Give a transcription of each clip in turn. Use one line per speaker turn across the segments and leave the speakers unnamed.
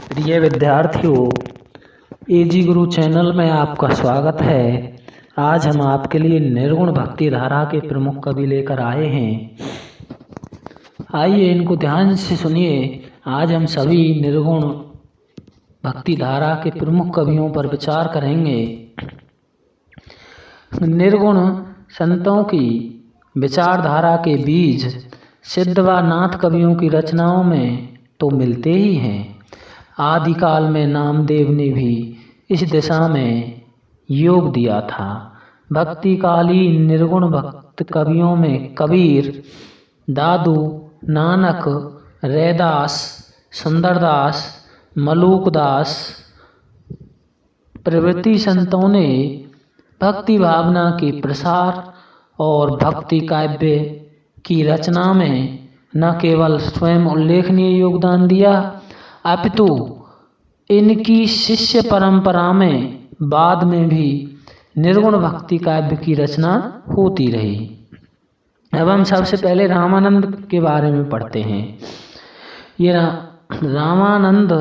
प्रिय विद्यार्थियों, एजी गुरु चैनल में आपका स्वागत है। आज हम आपके लिए निर्गुण भक्ति धारा के प्रमुख कवि लेकर आए हैं। आइए इनको ध्यान से सुनिए। आज हम सभी निर्गुण भक्ति धारा के प्रमुख कवियों पर विचार करेंगे। निर्गुण संतों की विचारधारा के बीज सिद्ध व नाथ कवियों की रचनाओं में तो मिलते ही हैं। आदिकाल में नामदेव ने भी इस दिशा में योग दिया था। भक्तिकालीन निर्गुण भक्त कवियों में कबीर, दादू, नानक, रैदास, सुंदरदास, मलूकदास प्रभृति संतों ने भक्ति भावना के प्रसार और भक्ति काव्य की रचना में न केवल स्वयं उल्लेखनीय योगदान दिया, अपितु इनकी शिष्य परंपरा में बाद में भी निर्गुण भक्ति काव्य की रचना होती रही। अब हम सबसे पहले रामानंद के बारे में पढ़ते हैं। ये रामानंद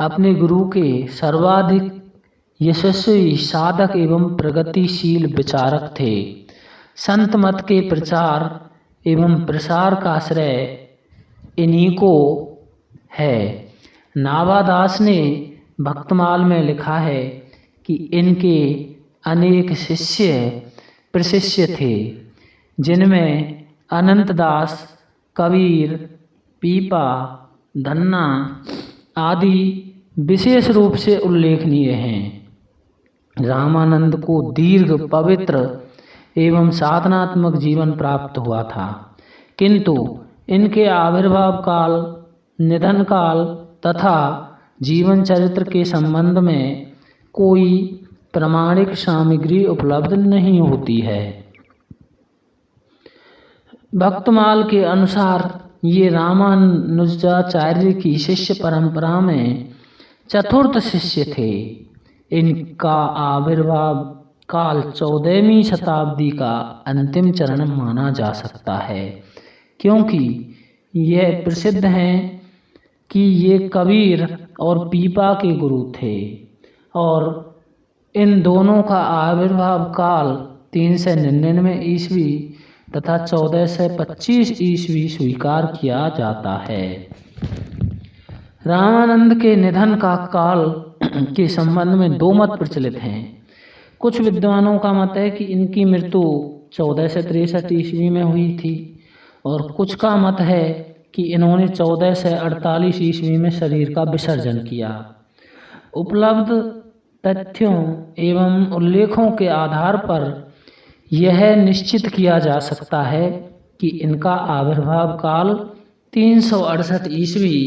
अपने गुरु के सर्वाधिक यशस्वी साधक एवं प्रगतिशील विचारक थे। संत मत के प्रचार एवं प्रसार का श्रेय इन्हीं को है। नावादास ने भक्तमाल में लिखा है कि इनके अनेक शिष्य प्रशिष्य थे, जिनमें अनंतदास, कबीर, पीपा, धन्ना आदि विशेष रूप से उल्लेखनीय हैं। रामानंद को दीर्घ, पवित्र एवं साधनात्मक जीवन प्राप्त हुआ था, किंतु इनके आविर्भाव काल, निधन काल तथा जीवन चरित्र के संबंध में कोई प्रामाणिक सामग्री उपलब्ध नहीं होती है। भक्तमाल के अनुसार ये रामानुजाचार्य की शिष्य परंपरा में चतुर्थ शिष्य थे। इनका आविर्भाव काल 14वीं शताब्दी का अंतिम चरण माना जा सकता है, क्योंकि यह प्रसिद्ध है कि ये कबीर और पीपा के गुरु थे और इन दोनों का आविर्भाव काल 399 ईस्वी तथा 1425 ईस्वी स्वीकार किया जाता है। रामानंद के निधन का काल के संबंध में दो मत प्रचलित हैं। कुछ विद्वानों का मत है कि इनकी मृत्यु 1463 ईस्वी में हुई थी और कुछ का मत है कि इन्होंने 1448 ईस्वी में शरीर का विसर्जन किया। उपलब्ध तथ्यों एवं उल्लेखों के आधार पर यह निश्चित किया जा सकता है कि इनका आविर्भाव काल 368 ईस्वी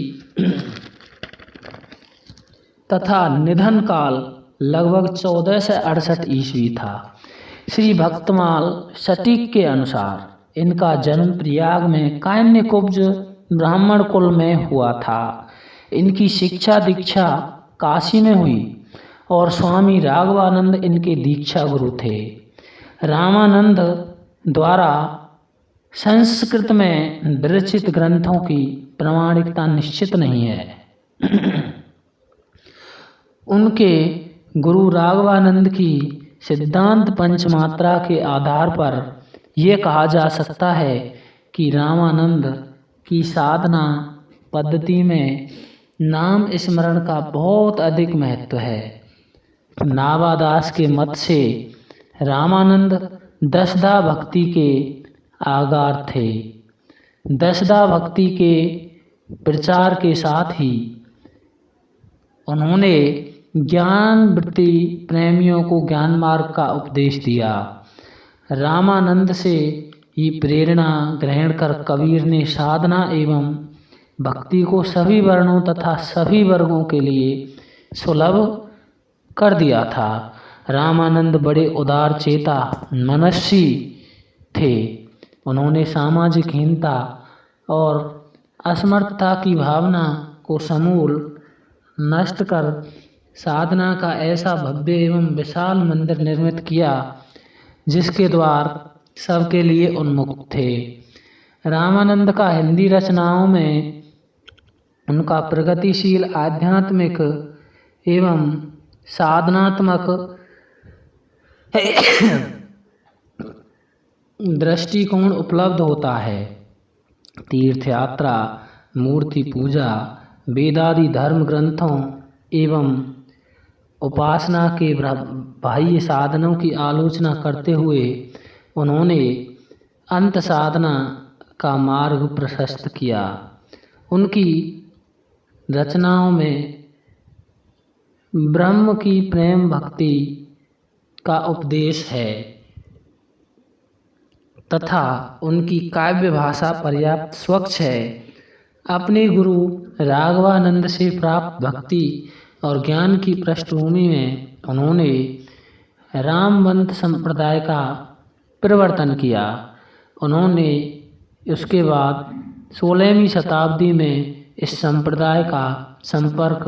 तथा निधन काल लगभग 1468 ईस्वी था। श्री भक्तमाल सटीक के अनुसार इनका जन्म प्रयाग में कान्यकुब्ज ब्राह्मण कुल में हुआ था। इनकी शिक्षा दीक्षा काशी में हुई और स्वामी राघवानंद इनके दीक्षा गुरु थे। रामानंद द्वारा संस्कृत में विरचित ग्रंथों की प्रामाणिकता निश्चित नहीं है। उनके गुरु राघवानंद की सिद्धांत पंचमात्रा के आधार पर यह कहा जा सकता है कि रामानंद की साधना पद्धति में नाम स्मरण का बहुत अधिक महत्व है। नावादास के मत से रामानंद दशदा भक्ति के आगार थे। दशदा भक्ति के प्रचार के साथ ही उन्होंने ज्ञान वृत्ति प्रेमियों को ज्ञान मार्ग का उपदेश दिया। रामानंद से ही प्रेरणा ग्रहण कर कबीर ने साधना एवं भक्ति को सभी वर्णों तथा सभी वर्गों के लिए सुलभ कर दिया था। रामानंद बड़े उदार चेता मनस्वी थे। उन्होंने सामाजिक हीनता और असमर्थता की भावना को समूल नष्ट कर साधना का ऐसा भव्य एवं विशाल मंदिर निर्मित किया जिसके द्वार सबके लिए उन्मुक्त थे। रामानंद का हिंदी रचनाओं में उनका प्रगतिशील आध्यात्मिक एवं साधनात्मक दृष्टिकोण उपलब्ध होता है। तीर्थ यात्रा, मूर्ति पूजा, वेदादि धर्म ग्रंथों एवं उपासना के बाह्य साधनों की आलोचना करते हुए उन्होंने अंत साधना का मार्ग प्रशस्त किया। उनकी रचनाओं में ब्रह्म की प्रेम भक्ति का उपदेश है तथा उनकी काव्य भाषा पर्याप्त स्वच्छ है। अपने गुरु राघवानंद से प्राप्त भक्ति और ज्ञान की पृष्ठभूमि में उन्होंने रामवंत संप्रदाय का प्रवर्तन किया। उन्होंने उसके बाद 16वीं शताब्दी में इस संप्रदाय का संपर्क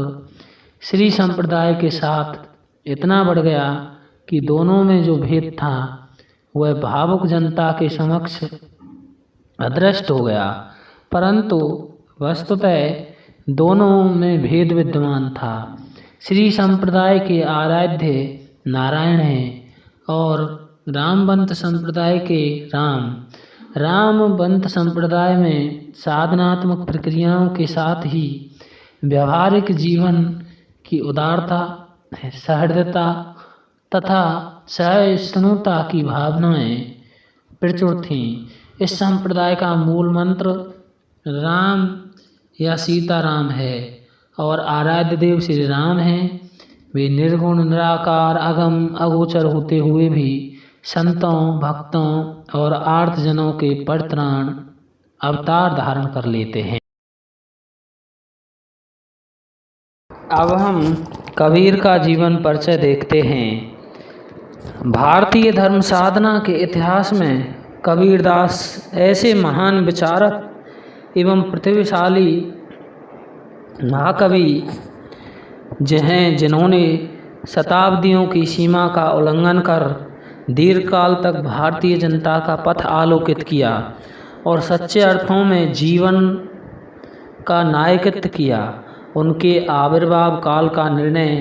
श्री संप्रदाय के साथ इतना बढ़ गया कि दोनों में जो भेद था वह भावुक जनता के समक्ष अदृष्ट हो गया, परंतु वस्तुतः दोनों में भेद विद्यमान था। श्री संप्रदाय के आराध्य नारायण हैं और रामवंत संप्रदाय के रामवंत संप्रदाय में साधनात्मक प्रक्रियाओं के साथ ही व्यवहारिक जीवन की उदारता, सहृदयता तथा सहिष्णुता की भावनाएं प्रचुर थीं। इस संप्रदाय का मूल मंत्र राम या सीताराम है और आराध्य देव श्री राम हैं। वे निर्गुण, निराकार, अगम, अगोचर होते हुए भी संतों, भक्तों और आर्तजनों के परित्राण अवतार धारण कर लेते हैं। अब हम कबीर का जीवन परिचय देखते हैं। भारतीय धर्म साधना के इतिहास में कबीरदास ऐसे महान विचारक एवं प्रतिभाशाली महाकवि जिन्होंने शताब्दियों की सीमा का उल्लंघन कर दीर्घकाल तक भारतीय जनता का पथ आलोकित किया और सच्चे अर्थों में जीवन का नायकत्व किया। उनके आविर्भाव काल का निर्णय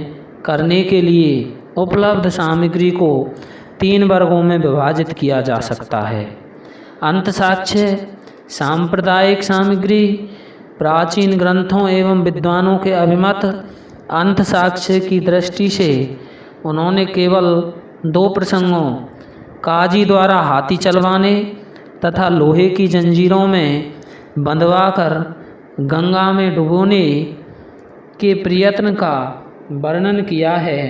करने के लिए उपलब्ध सामग्री को 3 वर्गों में विभाजित किया जा सकता है। अंतसाक्ष्य, सांप्रदायिक सामग्री, प्राचीन ग्रंथों एवं विद्वानों के अभिमत। अंतसाक्ष्य की दृष्टि से उन्होंने केवल 2 प्रसंगों, काजी द्वारा हाथी चलवाने तथा लोहे की जंजीरों में बंधवाकर गंगा में डुबोने के प्रयत्न का वर्णन किया है।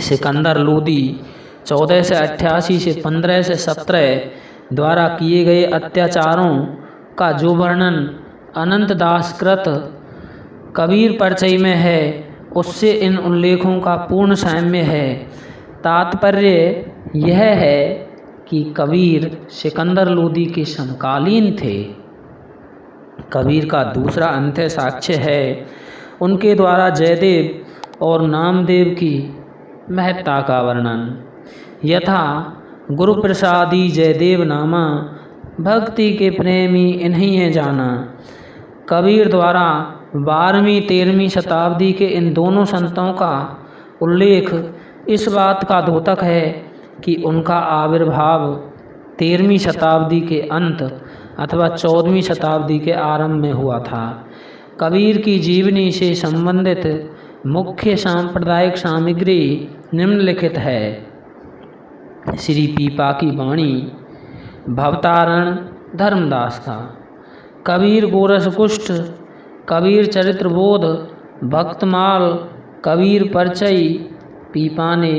सिकंदर लोदी 1488 से 15 से 17 द्वारा किए गए अत्याचारों का जो वर्णन अनंत दास कृत कबीर परिचय में है, उससे इन उल्लेखों का पूर्ण साम्य है। तात्पर्य यह है कि कबीर सिकंदर लोदी के समकालीन थे। कबीर का दूसरा अंत्य साक्ष्य है उनके द्वारा जयदेव और नामदेव की महत्ता का वर्णन। यथा गुरु प्रसादी जयदेव नामा, भक्ति के प्रेमी इन्हीं है जाना। कबीर द्वारा 12वीं 13वीं शताब्दी के इन दोनों संतों का उल्लेख इस बात का द्योतक है कि उनका आविर्भाव 13वीं शताब्दी के अंत अथवा 14वीं शताब्दी के आरंभ में हुआ था। कबीर की जीवनी से संबंधित मुख्य सांप्रदायिक सामग्री निम्नलिखित है। श्री पीपा की वाणी, भवतारण धर्मदास का, कबीर गोरस कुष्ठ, कबीर चरित्र बोध, भक्तमाल, कबीर परिचय। पीपा ने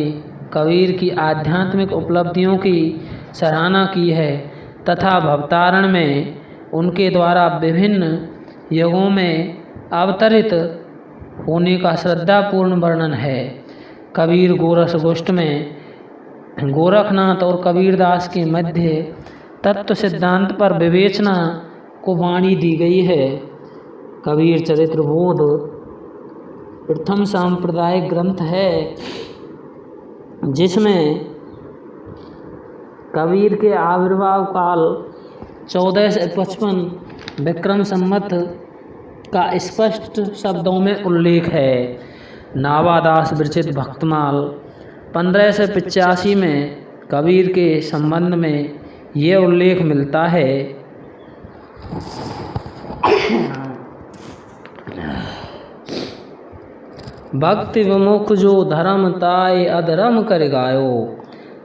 कबीर की आध्यात्मिक उपलब्धियों की सराहना की है तथा भवतारण में उनके द्वारा विभिन्न युगों में अवतरित होने का श्रद्धापूर्ण वर्णन है। कबीर गोरस गोष्ठ में गोरखनाथ और कबीरदास के मध्य तत्व सिद्धांत पर विवेचना को वाणी दी गई है। कबीर चरित्र बोध प्रथम सांप्रदायिक ग्रंथ है जिसमें कबीर के आविर्भाव काल 1455 विक्रम संवत का स्पष्ट शब्दों में उल्लेख है। नावादास विरचित भक्तमाल 1585 में कबीर के संबंध में ये उल्लेख मिलता है। भक्ति विमुख जो धर्म ताय अधर्म कर गायो,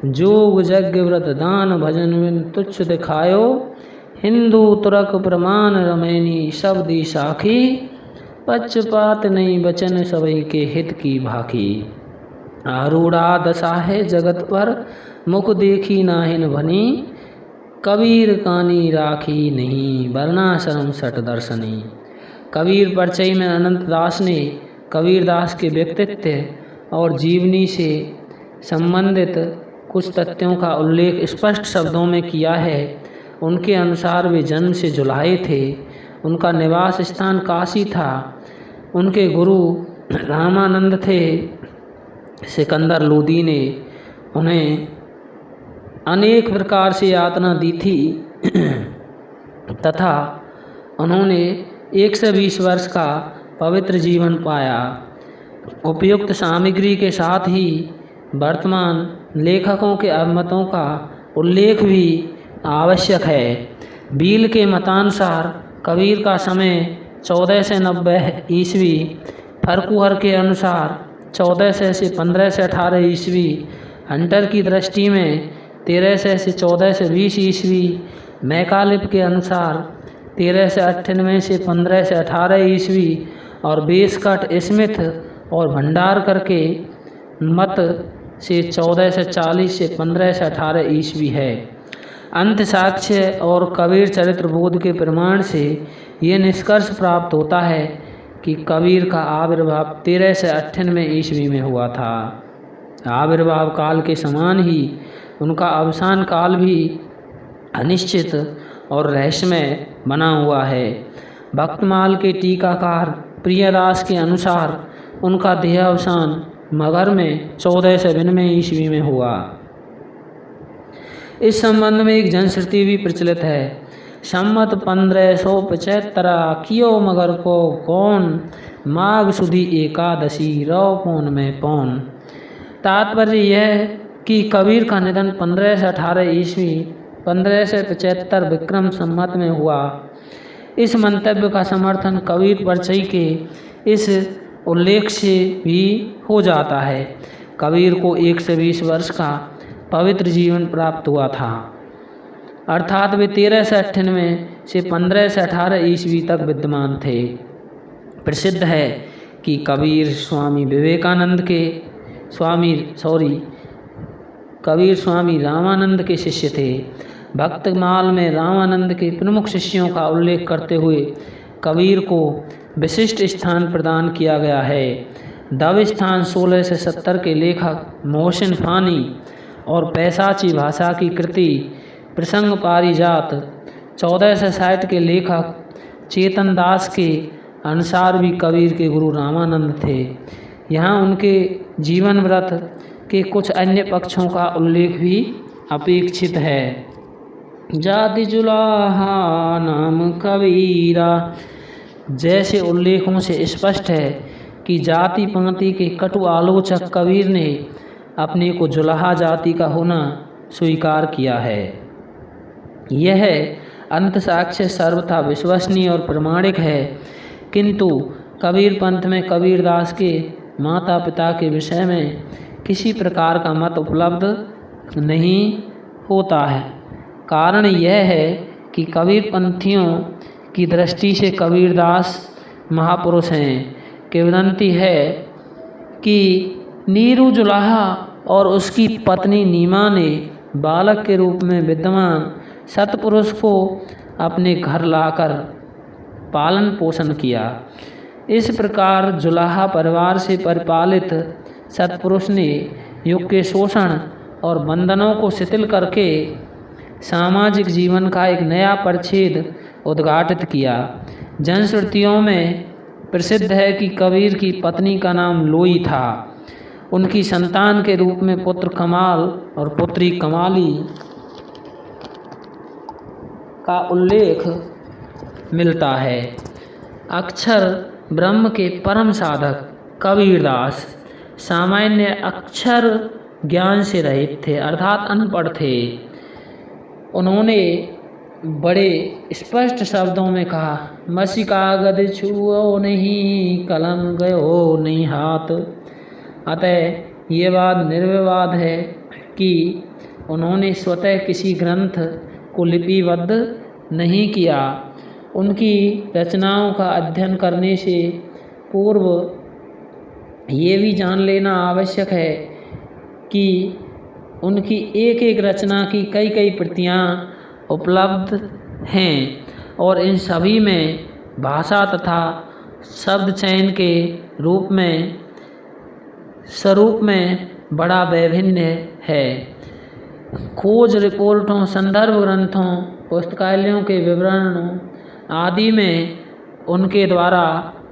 जोग यज्ञ व्रत दान भजन बिन तुच्छ दिखायो, हिंदू तुरक प्रमाण रमैनी सब दी साखी, पक्षपात नहीं बचन सभी के हित की भाखी। आरूढ़ा दशा है जगत पर मुख देखी नाहिन भनी, कबीर कानी राखी नहीं वर्णाश्रम सट दर्शनी। कबीर परिचय में अनंत दास ने कबीरदास के व्यक्तित्व और जीवनी से संबंधित कुछ तथ्यों का उल्लेख स्पष्ट शब्दों में किया है। उनके अनुसार वे जन्म से जुलाहे थे। उनका निवास स्थान काशी था। उनके गुरु रामानंद थे। सिकंदर लोदी ने उन्हें अनेक प्रकार से यातना दी थी तथा उन्होंने 120 वर्ष का पवित्र जीवन पाया। उपयुक्त सामग्री के साथ ही वर्तमान लेखकों के अभिमतों का उल्लेख भी आवश्यक है। बील के मतानुसार कबीर का समय 1490 ईस्वी, फरकुहर के अनुसार 1400 से 1518 ईस्वी, हंटर की दृष्टि में 1300 से 1420 ईस्वी, मैकालिप के अनुसार 1398 से 1518 ईस्वी और बेसकट स्मिथ और भंडारकर के मत से 1440 से 1518 ईस्वी है। अंत साक्ष्य और कबीर चरित्र बोध के प्रमाण से ये निष्कर्ष प्राप्त होता है कि कबीर का आविर्भाव 1398 ईस्वी में हुआ था। आविर्भाव काल के समान ही उनका अवसान काल भी अनिश्चित और रहस्यमय बना हुआ है। भक्तमाल के टीकाकार प्रियदास के अनुसार उनका देहावसान मगहर में 1499 ईस्वी में हुआ। इस संबंध में एक जनश्रुति भी प्रचलित है। सम्मत 1575 कियो मगर को कौन, माघ सुधी एकादशी रौ पौन में पौन। तात्पर्य यह कि कबीर का निधन 1518 ईस्वी 1575 विक्रम संवत में हुआ। इस मंतव्य का समर्थन कबीर परिचय के इस उल्लेख से भी हो जाता है। कबीर को 120 वर्ष का पवित्र जीवन प्राप्त हुआ था, अर्थात वे 1398 से 1518 ईस्वी तक विद्यमान थे। प्रसिद्ध है कि कबीर स्वामी रामानंद के शिष्य थे। भक्तमाल में रामानंद के प्रमुख शिष्यों का उल्लेख करते हुए कबीर को विशिष्ट स्थान प्रदान किया गया है। दव स्थान 1670 के लेखक मोहसिन फानी और पैसाची भाषा की कृति प्रसंग पारिजात 1460 के लेखक चेतन दास के अनुसार भी कबीर के गुरु रामानंद थे। यहाँ उनके जीवन व्रत के कुछ अन्य पक्षों का उल्लेख भी अपेक्षित है। जाति जुलाहा नाम कबीरा जैसे उल्लेखों से स्पष्ट है कि जाति पाति के कटु आलोचक कबीर ने अपने को जुलाहा जाति का होना स्वीकार किया है। यह अंत साक्ष्य सर्वथा विश्वसनीय और प्रमाणिक है, किंतु कबीर पंथ में कबीरदास के माता पिता के विषय में किसी प्रकार का मत उपलब्ध नहीं होता है। कारण यह है कि कबीर पंथियों की दृष्टि से कबीरदास महापुरुष हैं। किंवदंती है कि नीरू जुलाहा और उसकी पत्नी नीमा ने बालक के रूप में विद्यमान सतपुरुष को अपने घर लाकर पालन पोषण किया। इस प्रकार जुलाहा परिवार से परिपालित सतपुरुष ने युग के शोषण और बंधनों को शिथिल करके सामाजिक जीवन का एक नया परिच्छेद उद्घाटित किया। जनश्रुतियों में प्रसिद्ध है कि कबीर की पत्नी का नाम लोई था। उनकी संतान के रूप में पुत्र कमाल और पुत्री कमाली का उल्लेख मिलता है। अक्षर ब्रह्म के परम साधक कबीरदास सामान्य अक्षर ज्ञान से रहित थे, अर्थात अनपढ़ थे। उन्होंने बड़े स्पष्ट शब्दों में कहा, मसी कागज छुओ नहीं, कलम गयो नहीं हाथ। अतः ये बात निर्विवाद है कि उन्होंने स्वतः किसी ग्रंथ को लिपिबद्ध नहीं किया। उनकी रचनाओं का अध्ययन करने से पूर्व ये भी जान लेना आवश्यक है कि उनकी एक एक रचना की कई कई प्रतियां उपलब्ध हैं और इन सभी में भाषा तथा शब्द चयन के स्वरूप में बड़ा वैभिन्न है। खोज रिपोर्टों, संदर्भ ग्रंथों, पुस्तकालयों के विवरणों आदि में उनके द्वारा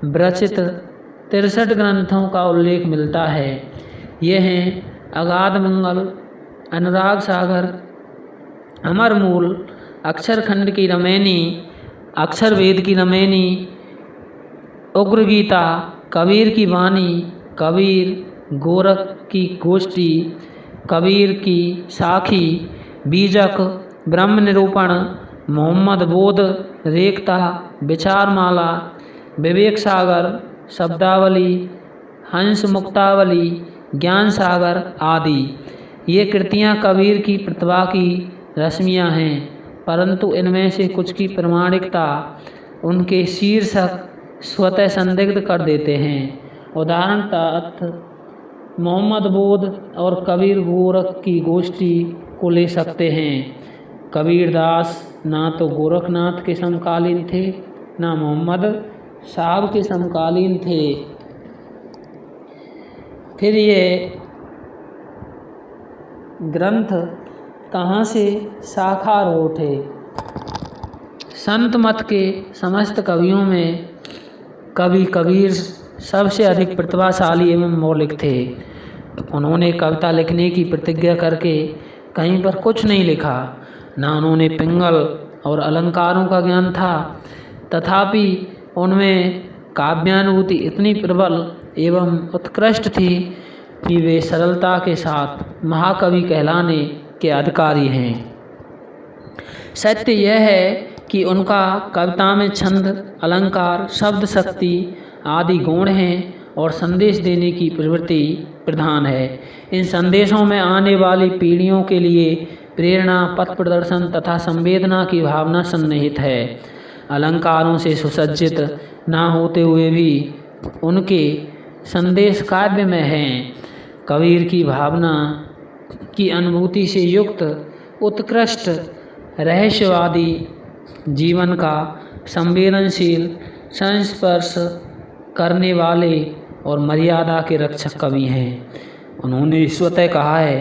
विरचित 63 ग्रंथों का उल्लेख मिलता है। ये हैं अगाध मंगल, अनुराग सागर, अमर मूल, अक्षर खंड की रमैनी, अक्षर वेद की रमैनी, उग्र गीता, कबीर की वाणी, कबीर गोरख की गोष्ठी, कबीर की साखी, बीजक, ब्रह्म निरूपण, मोहम्मद बोध, रेखता, विचारमाला, विवेक सागर, शब्दावली, हंस मुक्तावली, ज्ञान सागर आदि। ये कृतियाँ कबीर की प्रतिभा की रश्मियाँ हैं, परंतु इनमें से कुछ की प्रामाणिकता उनके शीर्षक स्वतः संदिग्ध कर देते हैं। उदाहरणतः मोहम्मद बोध और कबीर गोरख की गोष्ठी को ले सकते हैं। कबीरदास ना तो गोरखनाथ के समकालीन थे, ना मोहम्मद साहब के समकालीन थे। फिर ये ग्रंथ कहाँ से साकार उठे? संत मत के समस्त कवियों में कवि कबीर सबसे अधिक प्रतिभाशाली एवं मौलिक थे। उन्होंने कविता लिखने की प्रतिज्ञा करके कहीं पर कुछ नहीं लिखा, ना उन्होंने पिंगल और अलंकारों का ज्ञान था, तथापि उनमें काव्यानुभूति इतनी प्रबल एवं उत्कृष्ट थी कि वे सरलता के साथ महाकवि कहलाने के अधिकारी हैं। सत्य यह है कि उनका कविता में छंद, अलंकार, शब्द शक्ति आदि गुण हैं और संदेश देने की प्रवृत्ति प्रधान है। इन संदेशों में आने वाली पीढ़ियों के लिए प्रेरणा, पथ प्रदर्शन तथा संवेदना की भावना सन्निहित है। अलंकारों से सुसज्जित ना होते हुए भी उनके संदेश काव्य में हैं। कबीर की भावना की अनुभूति से युक्त उत्कृष्ट रहस्यवादी जीवन का संवेदनशील संस्पर्श करने वाले और मर्यादा के रक्षक कवि हैं। उन्होंने स्वतः कहा है,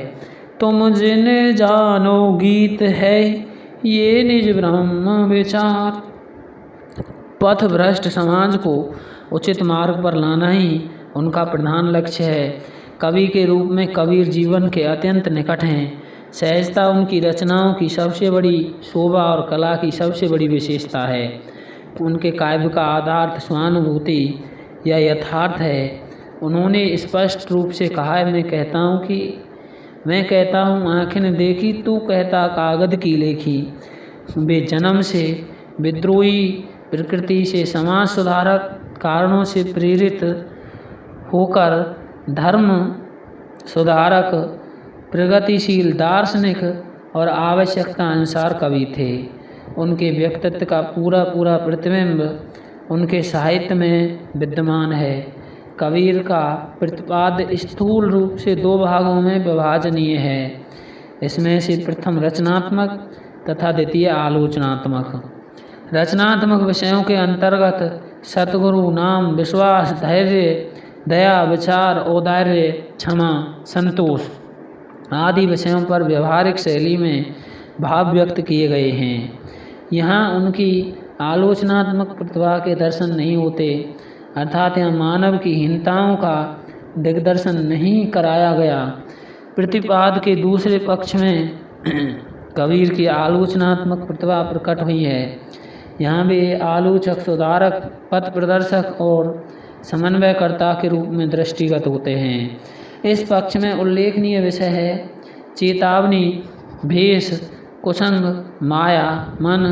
तुम जिन जानो गीत है ये निज ब्रह्म विचार। पथ भ्रष्ट समाज को उचित मार्ग पर लाना ही उनका प्रधान लक्ष्य है। कवि के रूप में कबीर जीवन के अत्यंत निकट हैं। सहजता उनकी रचनाओं की सबसे बड़ी शोभा और कला की सबसे बड़ी विशेषता है। उनके काव्य का आधार स्वानुभूति या यथार्थ है। उन्होंने स्पष्ट रूप से कहा है, मैं कहता हूँ आँखें ने देखी, तू कहता कागद की लेखी। वे जन्म से विद्रोही प्रकृति से समाज सुधारक कारणों से प्रेरित होकर धर्म सुधारक, प्रगतिशील दार्शनिक और आवश्यकता अनुसार कवि थे। उनके व्यक्तित्व का पूरा प्रतिबिंब उनके साहित्य में विद्यमान है। कबीर का प्रतिपाद्य स्थूल रूप से 2 भागों में विभाजनीय है। इसमें से प्रथम रचनात्मक तथा द्वितीय आलोचनात्मक। रचनात्मक विषयों के अंतर्गत सतगुरु, नाम, विश्वास, धैर्य, दया, विचार, औदार्य, क्षमा, संतोष आदि विषयों पर व्यवहारिक शैली में भाव व्यक्त किए गए हैं। यहाँ उनकी आलोचनात्मक प्रतिभा के दर्शन नहीं होते, अर्थात यहाँ मानव की हीनताओं का दिग्दर्शन नहीं कराया गया। प्रतिपाद के दूसरे पक्ष में कबीर की आलोचनात्मक प्रतिभा प्रकट हुई है। यहाँ भी आलोचक, सुधारक, पथ प्रदर्शक और समन्वयकर्ता के रूप में दृष्टिगत होते हैं। इस पक्ष में उल्लेखनीय विषय है चेतावनी, भेष, कुसंग, माया, मन,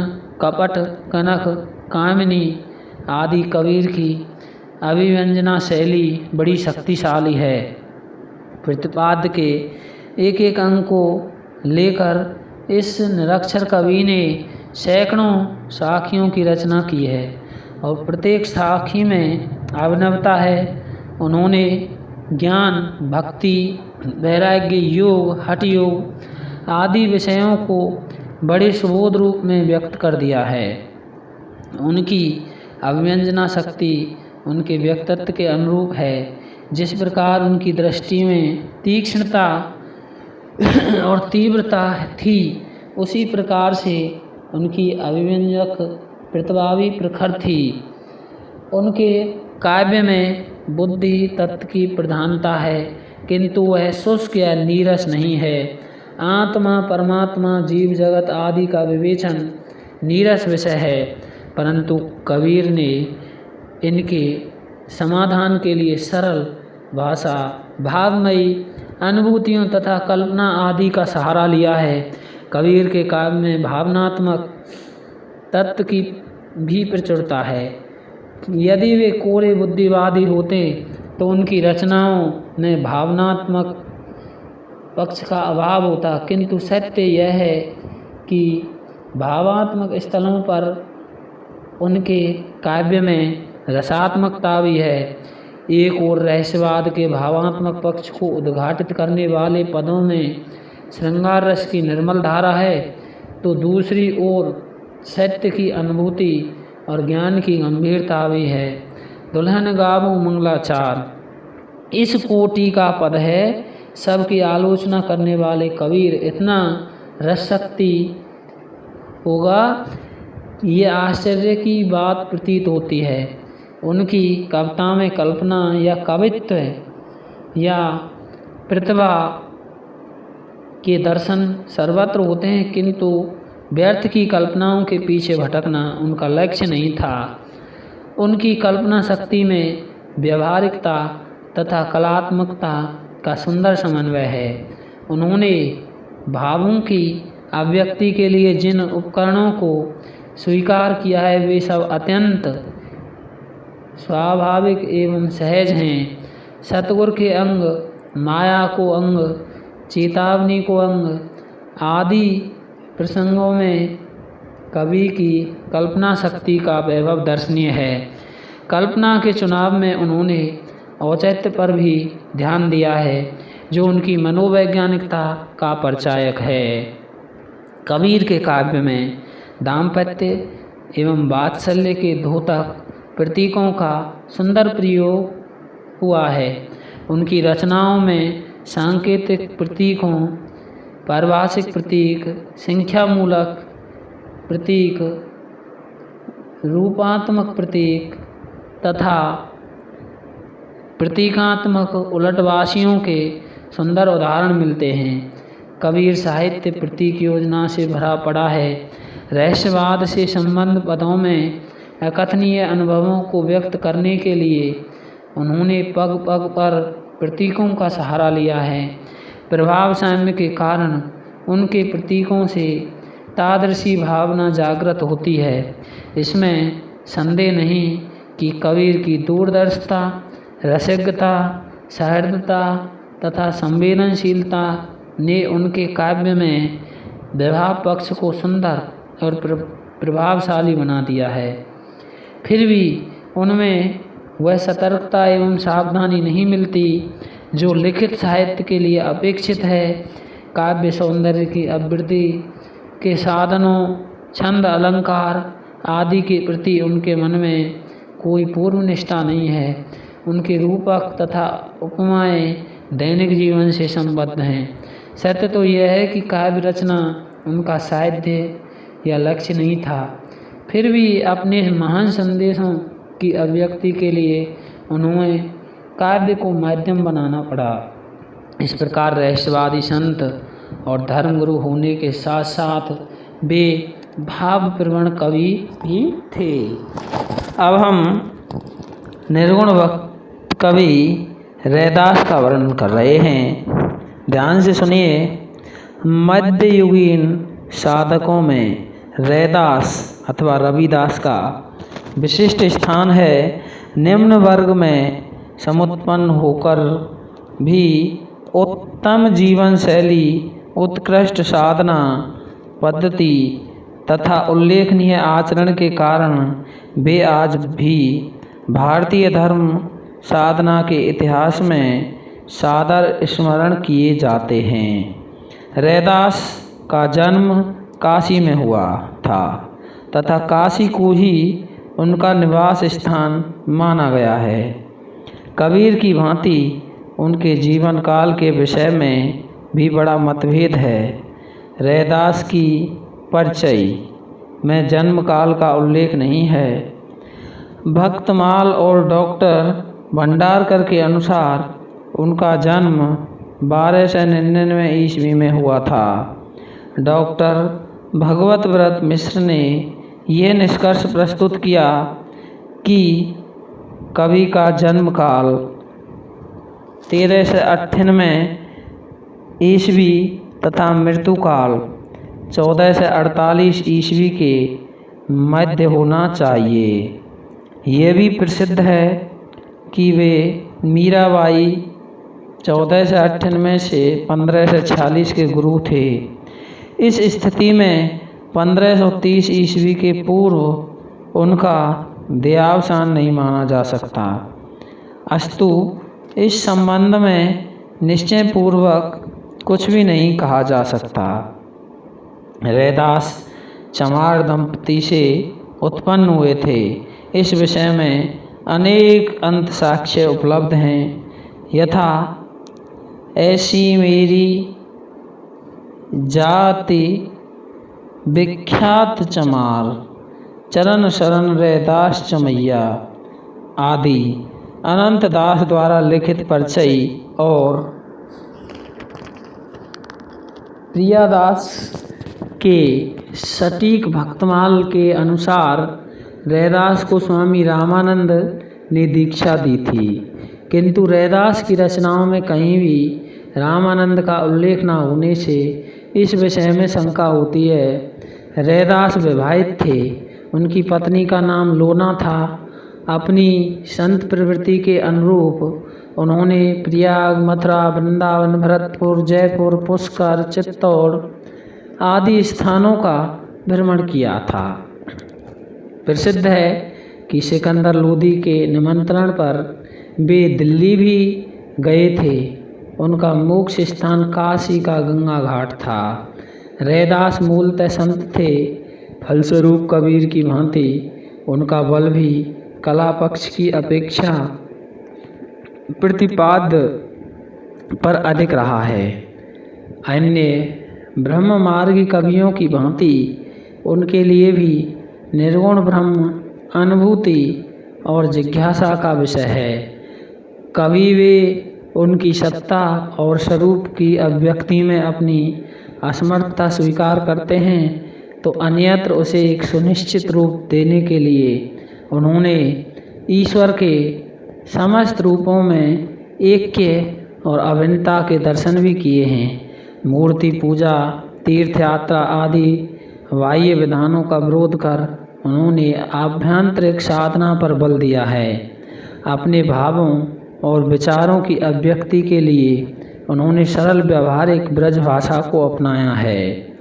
कपट, कनक, कामिनी आदि। कबीर की अभिव्यंजना शैली बड़ी शक्तिशाली है। प्रतिपाद्य के एक एक अंग को लेकर इस निरक्षर कवि ने सैकड़ों साखियों की रचना की है और प्रत्येक साखी में अभिनवता है। उन्होंने ज्ञान, भक्ति, वैराग्य, योग, हठ योग आदि विषयों को बड़े सुबोध रूप में व्यक्त कर दिया है। उनकी अभिव्यंजना शक्ति उनके व्यक्तित्व के अनुरूप है। जिस प्रकार उनकी दृष्टि में तीक्ष्णता और तीव्रता थी, उसी प्रकार से उनकी अभिव्यंजक प्रतिभा भी प्रखर थी। उनके काव्य में बुद्धि तत्व की प्रधानता है, किंतु वह शुष्क या नीरस नहीं है। आत्मा, परमात्मा, जीव जगत आदि का विवेचन नीरस विषय है, परंतु कबीर ने इनके समाधान के लिए सरल भाषा, भावमयी अनुभूतियों तथा कल्पना आदि का सहारा लिया है। कबीर के काव्य में भावनात्मक तत्व की भी प्रचुरता है। यदि वे कोरे बुद्धिवादी होते तो उनकी रचनाओं में भावनात्मक पक्ष का अभाव होता, किंतु सत्य यह है कि भावात्मक स्थलों पर उनके काव्य में रसात्मकता भी है। एक ओर रहस्यवाद के भावात्मक पक्ष को उद्घाटित करने वाले पदों में श्रृंगार रस की निर्मल धारा है, तो दूसरी ओर सत्य की अनुभूति और ज्ञान की गंभीरता भी है। दुल्हन गावो मंगलाचार इस कोटि का पद है। सबकी आलोचना करने वाले कबीर इतना रसशक्ति होगा, ये आश्चर्य की बात प्रतीत होती है। उनकी कविता में कल्पना या कवित्व या प्रतिभा के दर्शन सर्वत्र होते हैं, किंतु व्यर्थ की कल्पनाओं के पीछे भटकना उनका लक्ष्य नहीं था। उनकी कल्पना शक्ति में व्यवहारिकता तथा कलात्मकता का सुंदर समन्वय है। उन्होंने भावों की अभिव्यक्ति के लिए जिन उपकरणों को स्वीकार किया है, वे सब अत्यंत स्वाभाविक एवं सहज हैं। सतगुरु के अंग, माया को अंग, चेतावनी को अंग आदि प्रसंगों में कवि की कल्पना शक्ति का वैभव दर्शनीय है। कल्पना के चुनाव में उन्होंने औचित्य पर भी ध्यान दिया है, जो उनकी मनोवैज्ञानिकता का परिचायक है। कबीर के काव्य में दाम्पत्य एवं वात्सल्य के द्योतक प्रतीकों का सुंदर प्रयोग हुआ है। उनकी रचनाओं में सांकेतिक प्रतीकों, पारिभाषिक प्रतीक, संख्यामूलक प्रतीक, रूपात्मक प्रतीक तथा प्रतीकात्मक उलटवासियों के सुंदर उदाहरण मिलते हैं। कबीर साहित्य प्रतीक योजना से भरा पड़ा है। रहस्यवाद से संबंध पदों में अकथनीय अनुभवों को व्यक्त करने के लिए उन्होंने पग पग पर प्रतीकों का सहारा लिया है। प्रभाव साम्य के कारण उनके प्रतीकों से तादृशी भावना जागृत होती है। इसमें संदेह नहीं कि कबीर की दूरदर्शिता, रसिकता, सहृदयता तथा संवेदनशीलता ने उनके काव्य में विभाव पक्ष को सुंदर और प्रभावशाली बना दिया है। फिर भी उनमें वह सतर्कता एवं सावधानी नहीं मिलती जो लिखित साहित्य के लिए अपेक्षित है। काव्य सौंदर्य की अभिवृद्धि के साधनों, छंद, अलंकार आदि के प्रति उनके मन में कोई पूर्व निष्ठा नहीं है। उनके रूपक तथा उपमाएं दैनिक जीवन से संबद्ध हैं। सत्य तो यह है कि काव्य रचना उनका साहित्य या लक्ष्य नहीं था। फिर भी अपने महान संदेशों की अभिव्यक्ति के लिए उन्हें काव्य को माध्यम बनाना पड़ा। इस प्रकार रहस्यवादी संत और धर्मगुरु होने के साथ साथ वे भावप्रवण कवि भी थे। अब हम निर्गुण भक्त कवि रैदास का वर्णन कर रहे हैं। ध्यान से सुनिए। मध्ययुगीन साधकों में रैदास अथवा रविदास का विशिष्ट स्थान है। निम्न वर्ग में समुत्पन्न होकर भी उत्तम जीवन शैली, उत्कृष्ट साधना पद्धति तथा उल्लेखनीय आचरण के कारण वे आज भी भारतीय धर्म साधना के इतिहास में सादर स्मरण किए जाते हैं। रैदास का जन्म काशी में हुआ था तथा काशी को ही उनका निवास स्थान माना गया है। कबीर की भांति उनके जीवन काल के विषय में भी बड़ा मतभेद है। रैदास की परिचय में जन्म काल का उल्लेख नहीं है। भक्तमाल और डॉक्टर भंडारकर के अनुसार उनका जन्म 1299 ईस्वी में हुआ था। डॉक्टर भगवत व्रत मिश्र ने यह निष्कर्ष प्रस्तुत किया कि कवि का जन्म काल 1398 ईस्वी तथा मृत्यु काल 1448 ईस्वी के मध्य होना चाहिए। यह भी प्रसिद्ध है कि वे मीराबाई 1498 से 1546 के गुरु थे। इस स्थिति में 1530 ईस्वी के पूर्व उनका देहावसान नहीं माना जा सकता। अस्तु इस संबंध में निश्चय पूर्वक कुछ भी नहीं कहा जा सकता। रैदास चमार दंपति से उत्पन्न हुए थे। इस विषय में अनेक अंत साक्ष्य उपलब्ध हैं। यथा ऐसी मेरी जाति विख्यात चमार, चरण शरण रैदास चमैया आदि अनंत दास द्वारा लिखित परिचय और प्रियादास के सटीक भक्तमाल के अनुसार रैदास को स्वामी रामानंद ने दीक्षा दी थी, किंतु रैदास की रचनाओं में कहीं भी रामानंद का उल्लेख न होने से इस विषय में शंका होती है। रैदास विवाहित थे। उनकी पत्नी का नाम लोना था। अपनी संत प्रवृत्ति के अनुरूप उन्होंने प्रयाग, मथुरा, वृंदावन, भरतपुर, जयपुर, पुष्कर, चित्तौड़ आदि स्थानों का भ्रमण किया था। प्रसिद्ध है कि सिकंदर लोदी के निमंत्रण पर वे दिल्ली भी गए थे। उनका मोक्ष स्थान काशी का गंगा घाट था। रैदास मूलतः संत थे। फलस्वरूप कबीर की भांति उनका बल भी कला पक्ष की अपेक्षा प्रतिपाद्य पर अधिक रहा है। अन्य ब्रह्म मार्गी कवियों की भांति उनके लिए भी निर्गुण ब्रह्म अनुभूति और जिज्ञासा का विषय है। कवि वे उनकी सत्ता और स्वरूप की अभिव्यक्ति में अपनी असमर्थता स्वीकार करते हैं, तो अन्यत्र उसे एक सुनिश्चित रूप देने के लिए उन्होंने ईश्वर के समस्त रूपों में ऐक्य और अभिन्नता के दर्शन भी किए हैं। मूर्ति पूजा, तीर्थ यात्रा आदि बाह्य विधानों का विरोध कर उन्होंने आभ्यंतरिक साधना पर बल दिया है। अपने भावों और विचारों की अभिव्यक्ति के लिए उन्होंने सरल व्यवहारिक ब्रज भाषा को अपनाया है,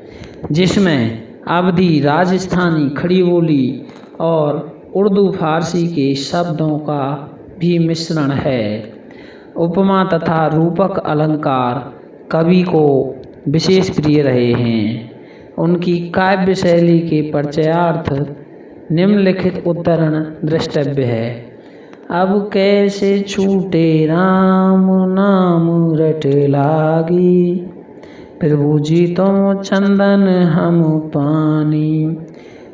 जिसमें अवधी, राजस्थानी, खड़ी बोली और उर्दू फारसी के शब्दों का भी मिश्रण है। उपमा तथा रूपक अलंकार कवि को विशेष प्रिय रहे हैं। उनकी काव्य शैली के परिचयार्थ निम्नलिखित उद्धरण द्रष्टव्य है। अब कैसे छूटे राम नाम रट लागी, प्रभु जी तुम चंदन हम पानी,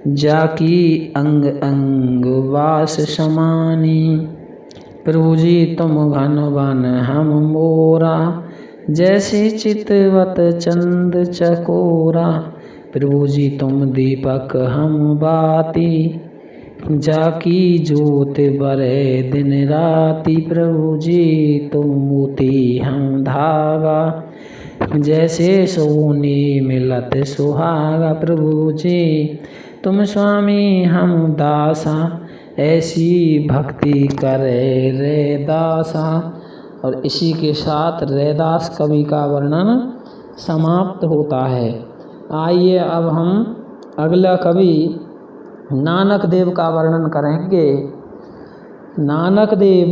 जाकी अंग अंग वास समानी, प्रभु जी तुम घन वन हम मोरा, जैसे चितवत चंद चकोरा, प्रभु जी तुम दीपक हम बाती, जाकी ज्योत बरे दिन राती, प्रभु जी तुम मोती हम धागा, जैसे सोने मिलत सुहागा, प्रभु जी तुम स्वामी हम दासा, ऐसी भक्ति करे रे दासा। और इसी के साथ रैदास कवि का वर्णन समाप्त होता है। आइए अब हम अगला कवि नानक देव का वर्णन करेंगे। नानक देव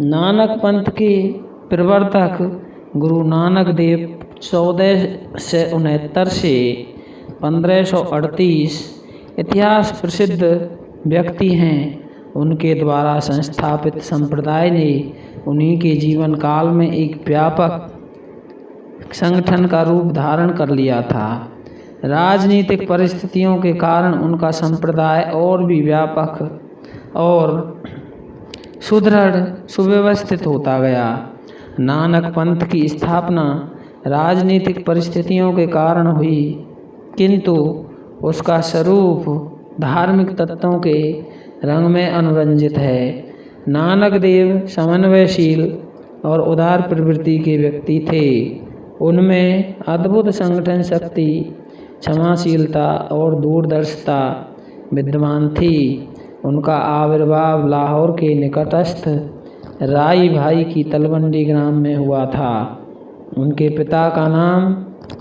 नानक पंथ के प्रवर्तक गुरु नानक देव 1469 से 1538 इतिहास प्रसिद्ध व्यक्ति हैं। उनके द्वारा संस्थापित संप्रदाय ने उन्हीं के जीवन काल में एक व्यापक संगठन का रूप धारण कर लिया था। राजनीतिक परिस्थितियों के कारण उनका संप्रदाय और भी व्यापक और सुदृढ़ सुव्यवस्थित होता गया। नानक पंथ की स्थापना राजनीतिक परिस्थितियों के कारण हुई, किंतु उसका स्वरूप धार्मिक तत्वों के रंग में अनुरंजित है। नानक देव समन्वयशील और उदार प्रवृत्ति के व्यक्ति थे। उनमें अद्भुत संगठन शक्ति, क्षमाशीलता और दूरदर्शिता विद्यमान थी। उनका आविर्भाव लाहौर के निकटस्थ राई भाई की तलवंडी ग्राम में हुआ था। उनके पिता का नाम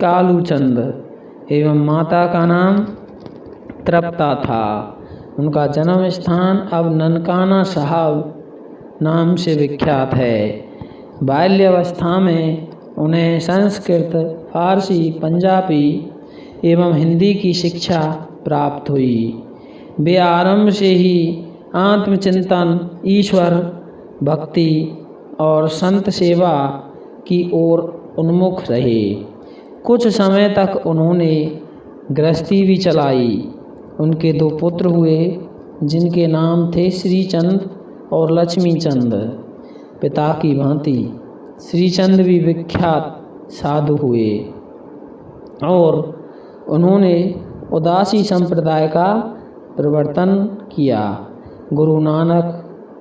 कालू चंद एवं माता का नाम तृप्ता था। उनका जन्म स्थान अब ननकाना साहब नाम से विख्यात है। बाल्यावस्था में उन्हें संस्कृत, फारसी, पंजाबी एवं हिंदी की शिक्षा प्राप्त हुई। वे आरंभ से ही आत्मचिंतन, ईश्वर भक्ति और संत सेवा की ओर उन्मुख रहे। कुछ समय तक उन्होंने गृहस्थी भी चलाई। उनके 2 पुत्र हुए, जिनके नाम थे श्रीचंद और लक्ष्मीचंद। पिता की भांति श्रीचंद भी विख्यात साधु हुए और उन्होंने उदासी संप्रदाय का प्रवर्तन किया। गुरु नानक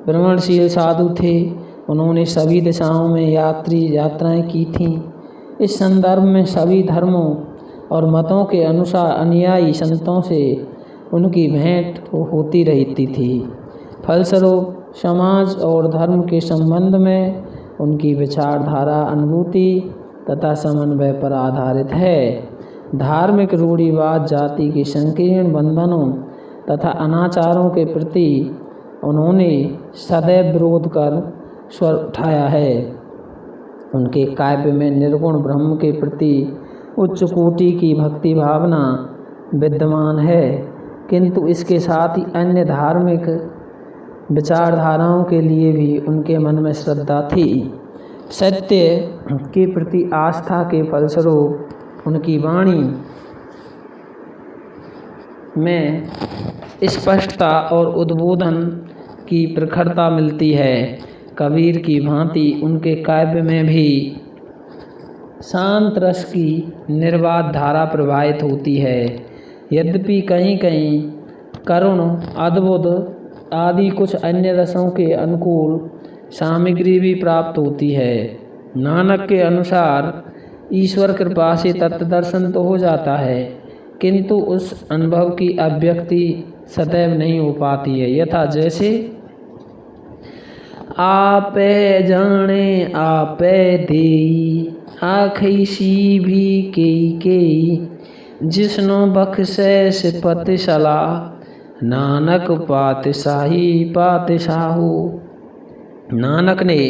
भ्रमणशील साधु थे। उन्होंने सभी दिशाओं में यात्राएं की थीं। इस संदर्भ में सभी धर्मों और मतों के अनुसार अनुयायी संतों से उनकी भेंट होती रहती थी। फलस्वरूप समाज और धर्म के संबंध में उनकी विचारधारा अनुभूति तथा समन्वय पर आधारित है। धार्मिक रूढ़िवाद, जाति के संकीर्ण बंधनों तथा अनाचारों के प्रति उन्होंने सदैव विरोध कर स्वर उठाया है। उनके काव्य में निर्गुण ब्रह्म के प्रति उच्च कोटि की भक्ति भावना विद्यमान है, किंतु इसके साथ ही अन्य धार्मिक विचारधाराओं के लिए भी उनके मन में श्रद्धा थी। सत्य के प्रति आस्था के फलस्वरूप उनकी वाणी में स्पष्टता और उद्बोधन की प्रखरता मिलती है। कबीर की भांति उनके काव्य में भी शांत रस की निर्बाध धारा प्रवाहित होती है। यद्यपि कहीं कहीं करुण, अद्भुत आदि कुछ अन्य रसों के अनुकूल सामग्री भी प्राप्त होती है। नानक के अनुसार ईश्वर कृपा से तत्वदर्शन तो हो जाता है, किंतु उस अनुभव की अभिव्यक्ति सदैव नहीं हो पाती है। यथा जैसे आपे जाने आपे देई, आखैसी भी केई, जिसनो बख्शे सिपत सलाह, नानक पातशाही पातशाहू। नानक ने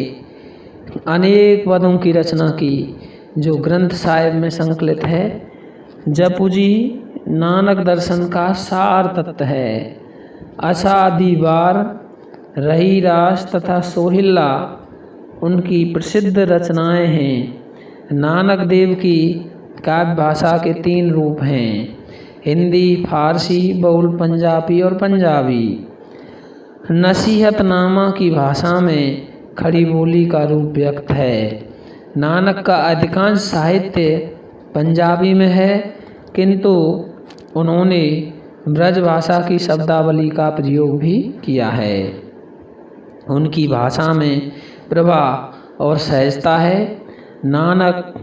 अनेक पदों की रचना की जो ग्रंथ साहिब में संकलित है। जपू जी नानक दर्शन का सार तत्व है। असादी बार, रही रास तथा सोहिल्ला उनकी प्रसिद्ध रचनाएं हैं। नानक देव की काव्य भाषा के 3 रूप हैं, हिंदी, फारसी, बहुल पंजाबी और पंजाबी। नसीहतनामा की भाषा में खड़ी बोली का रूप व्यक्त है। नानक का अधिकांश साहित्य पंजाबी में है, किंतु उन्होंने ब्रज भाषा की शब्दावली का प्रयोग भी किया है। उनकी भाषा में प्रभा और सहजता है। नानक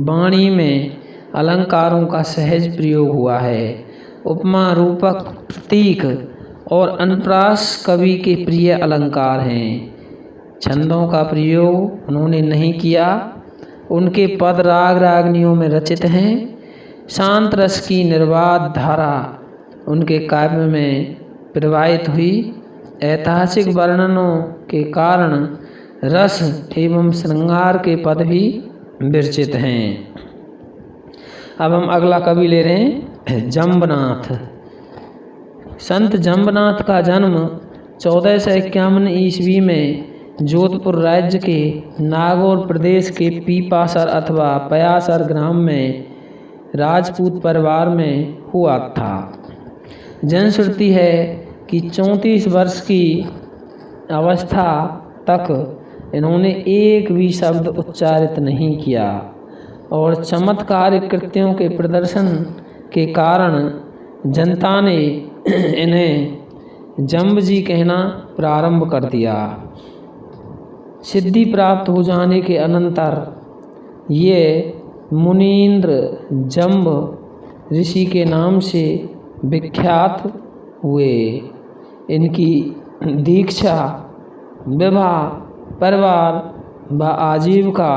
वाणी में अलंकारों का सहज प्रयोग हुआ है। उपमा, रूपक, प्रतीक और अनुप्रास कवि के प्रिय अलंकार हैं। छंदों का प्रयोग उन्होंने नहीं किया। उनके पद राग रागनियों में रचित हैं। शांत रस की निर्बाध धारा उनके काव्य में प्रवाहित हुई। ऐतिहासिक वर्णनों के कारण रस एवं श्रृंगार के पद भी विरचित हैं। अब हम अगला कवि ले रहे हैं जम्बनाथ। संत जम्बनाथ का जन्म 1451 ईस्वी में जोधपुर राज्य के नागौर प्रदेश के पीपासर अथवा पयासर ग्राम में राजपूत परिवार में हुआ था। जनश्रुति है कि 34 वर्ष की अवस्था तक इन्होंने एक भी शब्द उच्चारित नहीं किया और चमत्कारिक कृत्यों के प्रदर्शन के कारण जनता ने इन्हें जम्ब जी कहना प्रारंभ कर दिया। सिद्धि प्राप्त हो जाने के अनंतर ये मुनीन्द्र जम्ब ऋषि के नाम से विख्यात हुए। इनकी दीक्षा, विवाह, परिवार व आजीविका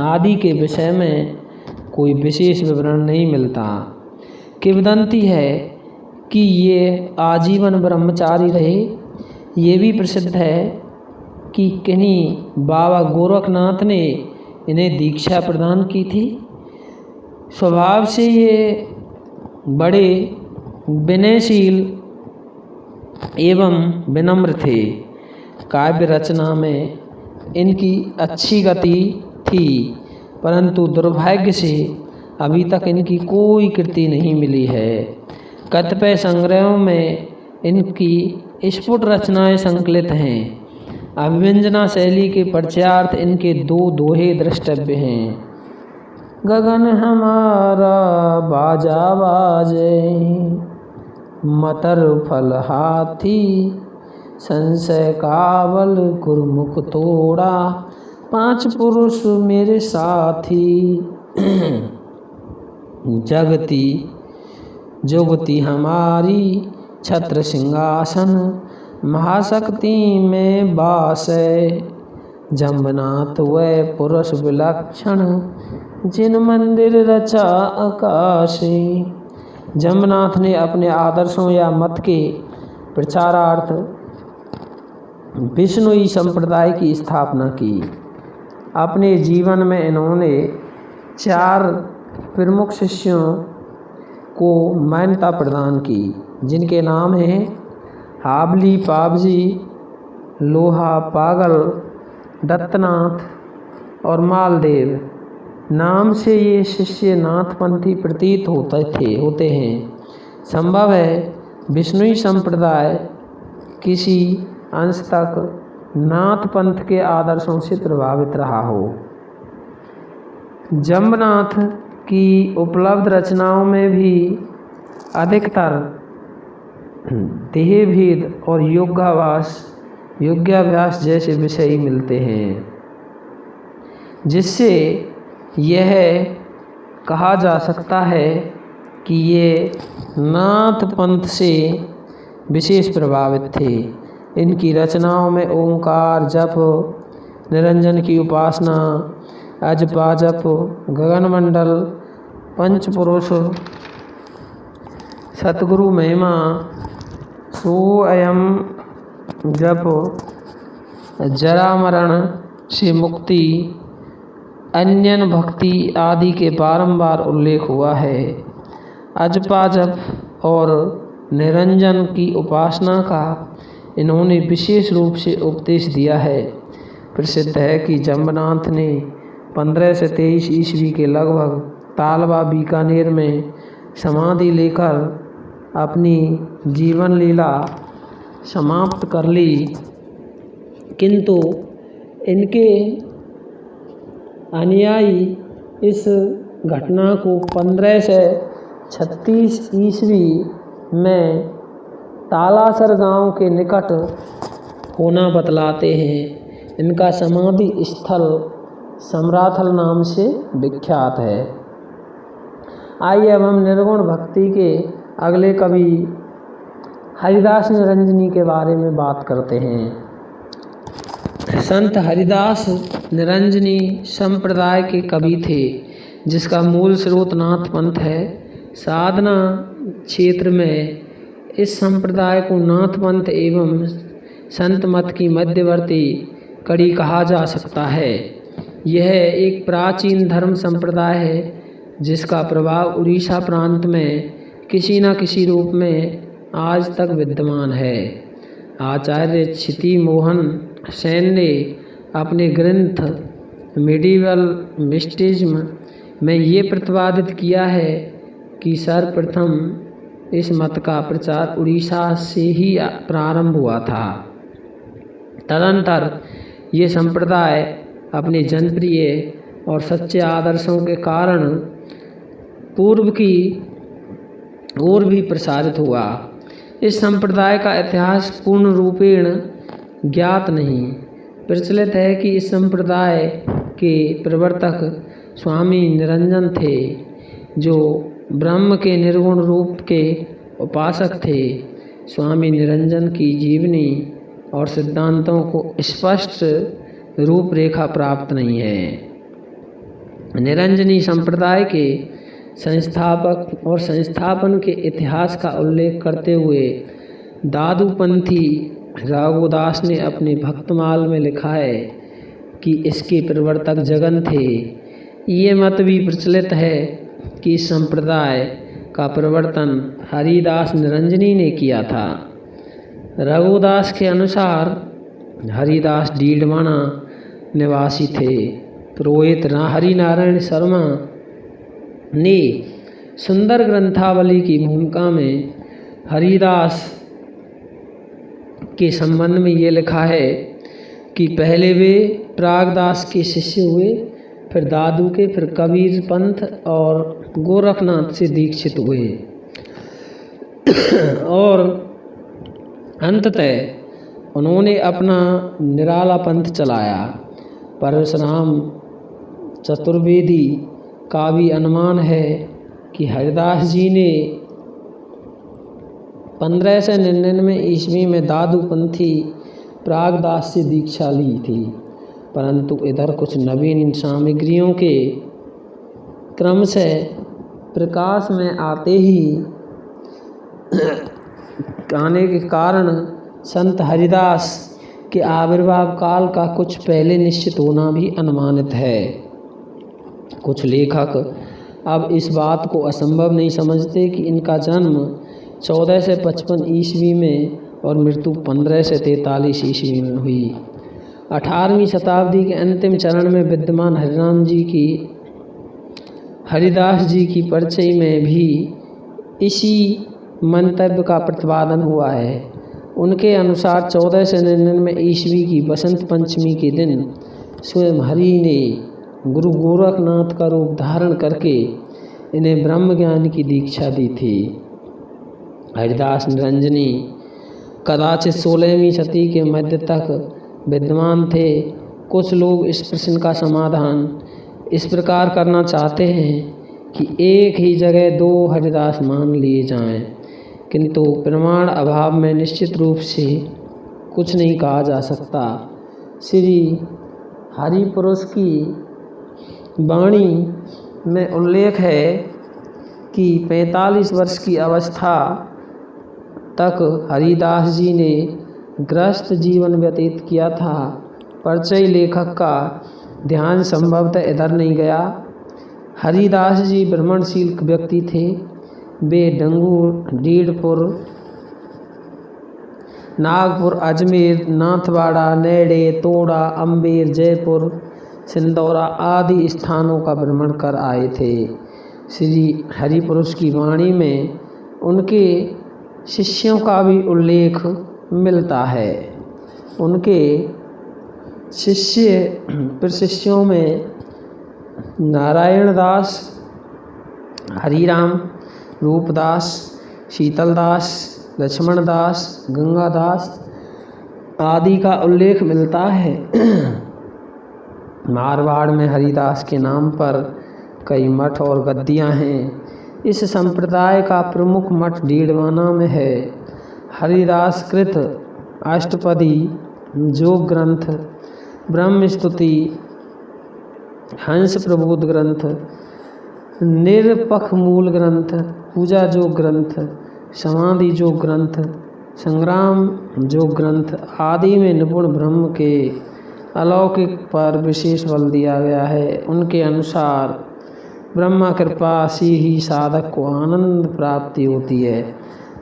आदि के विषय में कोई विशेष विवरण नहीं मिलता। किंवदंती है कि ये आजीवन ब्रह्मचारी रहे। ये भी प्रसिद्ध है कि किन्हीं बाबा गोरखनाथ ने इन्हें दीक्षा प्रदान की थी। स्वभाव से ये बड़े विनयशील एवं विनम्र थे। काव्य रचना में इनकी अच्छी गति थी, परंतु दुर्भाग्य से अभी तक इनकी कोई कृति नहीं मिली है। कतिपय संग्रहों में इनकी स्फुट रचनाएं संकलित हैं। अभिव्यंजना शैली के परिचयार्थ इनके 2 दोहे द्रष्टव्य हैं। गगन हमारा बाजा बाजे, मतर फल हाथी, संशय कावल गुरमुख तोड़ा, 5 पुरुष मेरे साथी। जगती जुगती हमारी छत्र सिंहासन, महाशक्ति में वास है। जम्बनाथ वह पुरुष विलक्षण, जिन मंदिर रचा आकाशे। जम्बनाथ ने अपने आदर्शों या मत के प्रचारार्थ विष्णुई संप्रदाय की स्थापना की। अपने जीवन में इन्होंने 4 प्रमुख शिष्यों को मान्यता प्रदान की, जिनके नाम हैं हाबली पाबजी, लोहा पागल, दत्तनाथ और मालदेव। नाम से ये शिष्य नाथपंथी प्रतीत होते हैं। संभव है विष्णुई संप्रदाय किसी अंश तक नाथ पंथ के आदर्शों से प्रभावित रहा हो। जम्बनाथ की उपलब्ध रचनाओं में भी अधिकतर देहभेद और योगाभ्यास जैसे विषय मिलते हैं, जिससे यह कहा जा सकता है कि ये नाथ पंथ से विशेष प्रभावित थे। इनकी रचनाओं में ओंकार जप, निरंजन की उपासना, अजपा जप, गगनमंडल, पंचपुरुष, सतगुरु महिमा, सोअयम जप, जरा मरण से मुक्ति, अन्यन भक्ति आदि के बारंबार उल्लेख हुआ है। अजपा जप और निरंजन की उपासना का इन्होंने विशेष रूप से उपदेश दिया है। प्रसिद्ध है कि जम्बनाथ ने 15 से 23 ईस्वी के लगभग तालबा बीकानेर में समाधि लेकर अपनी जीवन लीला समाप्त कर ली, किंतु इनके अनुयायी इस घटना को 1536 ईस्वी में तालासर गांव के निकट होना बतलाते हैं। इनका समाधि स्थल सम्राथल नाम से विख्यात है। आइए अब हम निर्गुण भक्ति के अगले कवि हरिदास निरंजनी के बारे में बात करते हैं। संत हरिदास निरंजनी संप्रदाय के कवि थे, जिसका मूल स्रोत नाथ पंथ है। साधना क्षेत्र में इस संप्रदाय को नाथ पंथ एवं संत मत की मध्यवर्ती कड़ी कहा जा सकता है। यह एक प्राचीन धर्म संप्रदाय है, जिसका प्रभाव उड़ीसा प्रांत में किसी न किसी रूप में आज तक विद्यमान है। आचार्य क्षिति मोहन सेन ने अपने ग्रंथ मिडिवल मिस्टिज्म में ये प्रतिपादित किया है कि सर्वप्रथम इस मत का प्रचार उड़ीसा से ही प्रारंभ हुआ था। तदनंतर ये संप्रदाय अपने जनप्रिय और सच्चे आदर्शों के कारण पूर्व की ओर भी प्रसारित हुआ। इस संप्रदाय का इतिहास पूर्ण रूपेण ज्ञात नहीं। प्रचलित है कि इस संप्रदाय के प्रवर्तक स्वामी निरंजन थे, जो ब्रह्म के निर्गुण रूप के उपासक थे। स्वामी निरंजन की जीवनी और सिद्धांतों को स्पष्ट रूपरेखा प्राप्त नहीं है। निरंजनी संप्रदाय के संस्थापक और संस्थापन के इतिहास का उल्लेख करते हुए दादूपंथी रघुदास ने अपने भक्तमाल में लिखा है कि इसके प्रवर्तक जगन थे। ये मत भी प्रचलित है कि इस संप्रदाय का प्रवर्तन हरिदास निरंजनी ने किया था। रघुदास के अनुसार हरिदास डीडवाना निवासी थे। पुरोहित हरिनारायण शर्मा ने सुंदर ग्रंथावली की भूमिका में हरिदास के संबंध में ये लिखा है कि पहले वे प्रागदास के शिष्य हुए, फिर दादू के, फिर कबीर पंथ और गोरखनाथ से दीक्षित हुए और अंततः उन्होंने अपना निराला पंथ चलाया। परशुराम चतुर्वेदी का भी अनुमान है कि हरिदास जी ने 1599 ईस्वी में दादूपंथी प्रागदास से दीक्षा ली थी, परंतु इधर कुछ नवीन सामग्रियों के क्रमशः प्रकाश में आने के कारण संत हरिदास के आविर्भाव काल का कुछ पहले निश्चित होना भी अनुमानित है। कुछ लेखक अब इस बात को असंभव नहीं समझते कि इनका जन्म 1455 ईस्वी में और मृत्यु 1543 ईस्वी में हुई। 18वीं शताब्दी के अंतिम चरण में विद्यमान हरिदास जी की परिचय में भी इसी मंतव्य का प्रतिपादन हुआ है। उनके अनुसार 1499 ईस्वी की बसंत पंचमी के दिन स्वयं हरि ने गुरु गोरखनाथ का रूप धारण करके इन्हें ब्रह्म ज्ञान की दीक्षा दी थी। हरिदास निरंजनी कदाचित 16वीं सदी के मध्य तक विद्यमान थे। कुछ लोग इस प्रश्न का समाधान इस प्रकार करना चाहते हैं कि एक ही जगह दो हरिदास मान लिए जाएं, किंतु प्रमाण अभाव में निश्चित रूप से कुछ नहीं कहा जा सकता। श्री हरिपुरुष की वाणी में उल्लेख है कि 45 वर्ष की अवस्था तक हरिदास जी ने गृहस्थ जीवन व्यतीत किया था। परिचय लेखक का ध्यान संभवतः इधर नहीं गया। हरिदास जी भ्रमणशील व्यक्ति थे। वे डंगू, डीडपुर, नागपुर, अजमेर, नाथवाड़ा, नेड़े, तोड़ा, अम्बेर, जयपुर, सिंदौरा आदि स्थानों का भ्रमण कर आए थे। श्री हरिपुरुष की वाणी में उनके शिष्यों का भी उल्लेख मिलता है। उनके
शिष्यों में नारायण दास, हरिराम, रूपदास, शीतलदास, लक्ष्मण दास, गंगादास आदि का उल्लेख मिलता है। मारवाड़ में हरिदास के नाम पर कई मठ और गद्दियाँ हैं। इस संप्रदाय का प्रमुख मठ डीडवाना में है। हरिदास कृत अष्टपदी, योग ग्रंथ, ब्रह्म स्तुति, हंस प्रबोध ग्रंथ, निरपख मूल ग्रंथ, पूजा योग ग्रंथ, समाधि योग ग्रंथ, संग्राम योग ग्रंथ आदि में निपुण ब्रह्म के अलौकिक पर विशेष बल दिया गया है। उनके अनुसार ब्रह्मा कृपा से ही साधक को आनंद प्राप्ति होती है।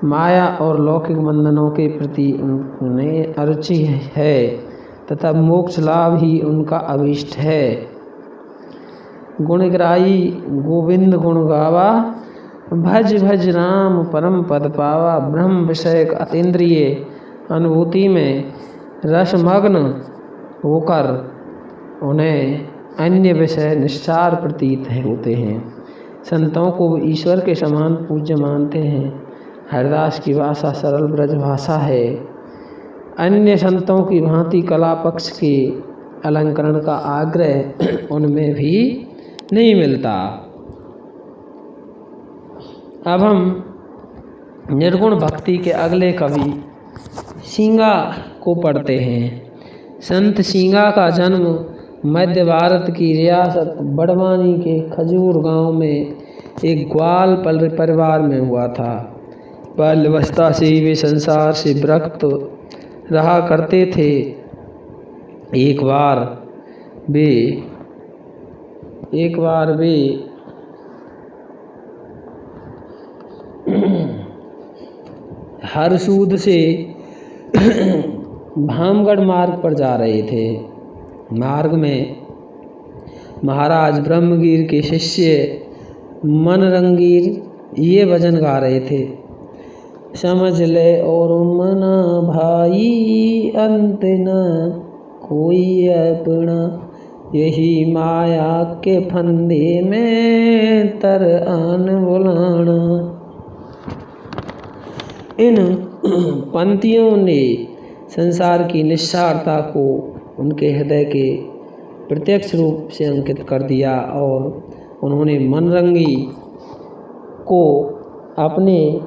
माया और लौकिक बंधनों के प्रति उन्हें अरुचि है तथा मोक्ष लाभ ही उनका अभीष्ट है। गुणग्राही गोविंद गुण गावा, भज भज राम परम पद पावा। ब्रह्म विषयक अतीन्द्रिय अनुभूति में रसमग्न होकर उन्हें अन्य विषय निस्सार प्रतीत होते हैं। संतों को ईश्वर के समान पूज्य मानते हैं। हरिदास की भाषा सरल ब्रज भाषा है। अन्य संतों की भांति कला पक्ष के अलंकरण का आग्रह उनमें भी नहीं मिलता। अब हम निर्गुण भक्ति के अगले कवि सींगा को पढ़ते हैं। संत सींगा का जन्म मध्य भारत की रियासत बड़वानी के खजूर गांव में एक ग्वाल परिवार में हुआ था। बाल्यावस्था से वे संसार से विरक्त रहा करते थे। एक बार वे हरसूद से भामगढ़ मार्ग पर जा रहे थे। मार्ग में महाराज ब्रह्मगीर के शिष्य मनरंगीर ये भजन गा रहे थे। समझ ले और मना भाई, अंत न कोई अपना, यही माया के फंदे में तर आन बुलाना। इन पंक्तियों ने संसार की निस्सारता को उनके हृदय के प्रत्यक्ष रूप से अंकित कर दिया और उन्होंने मनरंगी को अपने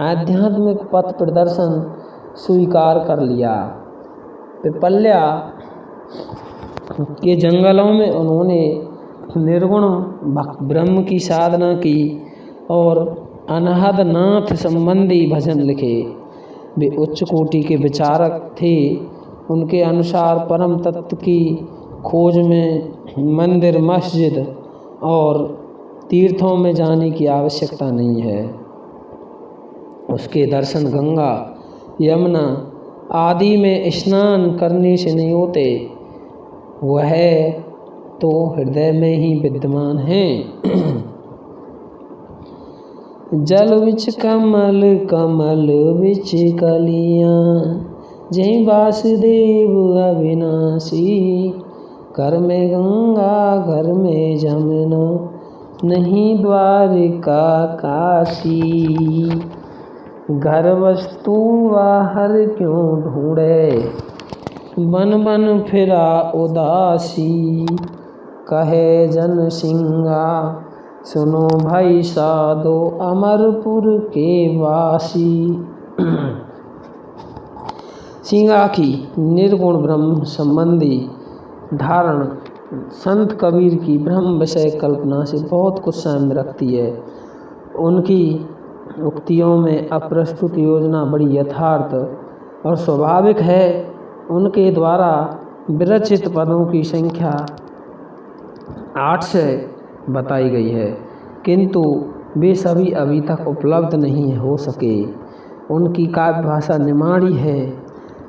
आध्यात्मिक पथ प्रदर्शन स्वीकार कर लिया। पिपल्या के जंगलों में उन्होंने निर्गुण ब्रह्म की साधना की और अनहद नाथ संबंधी भजन लिखे। वे उच्च कोटि के विचारक थे। उनके अनुसार परम तत्व की खोज में मंदिर, मस्जिद और तीर्थों में जाने की आवश्यकता नहीं है। उसके दर्शन गंगा, यमुना आदि में स्नान करने से नहीं होते, वह तो हृदय में ही विद्यमान है। जल विच कमल, कमल विच कलियाँ, जय वासुदेव अविनाशी। घर में गंगा, घर में जमुना, नहीं द्वारिका काशी। घर वस्तु बाहर क्यों ढूंढे, बन बन फिरा उदासी। कहे जन सिंगा, सुनो भाई साधो, अमरपुर के वासी। सिंगा की निर्गुण ब्रह्म संबंधी धारण संत कबीर की ब्रह्म विषय कल्पना से बहुत कुछ साम्य रखती है। उनकी उक्तियों में अप्रस्तुत योजना बड़ी यथार्थ और स्वाभाविक है। उनके द्वारा विरचित पदों की संख्या 8 से बताई गई है, किंतु वे सभी अभी तक उपलब्ध नहीं हो सके। उनकी काव्य भाषा निमाड़ी है।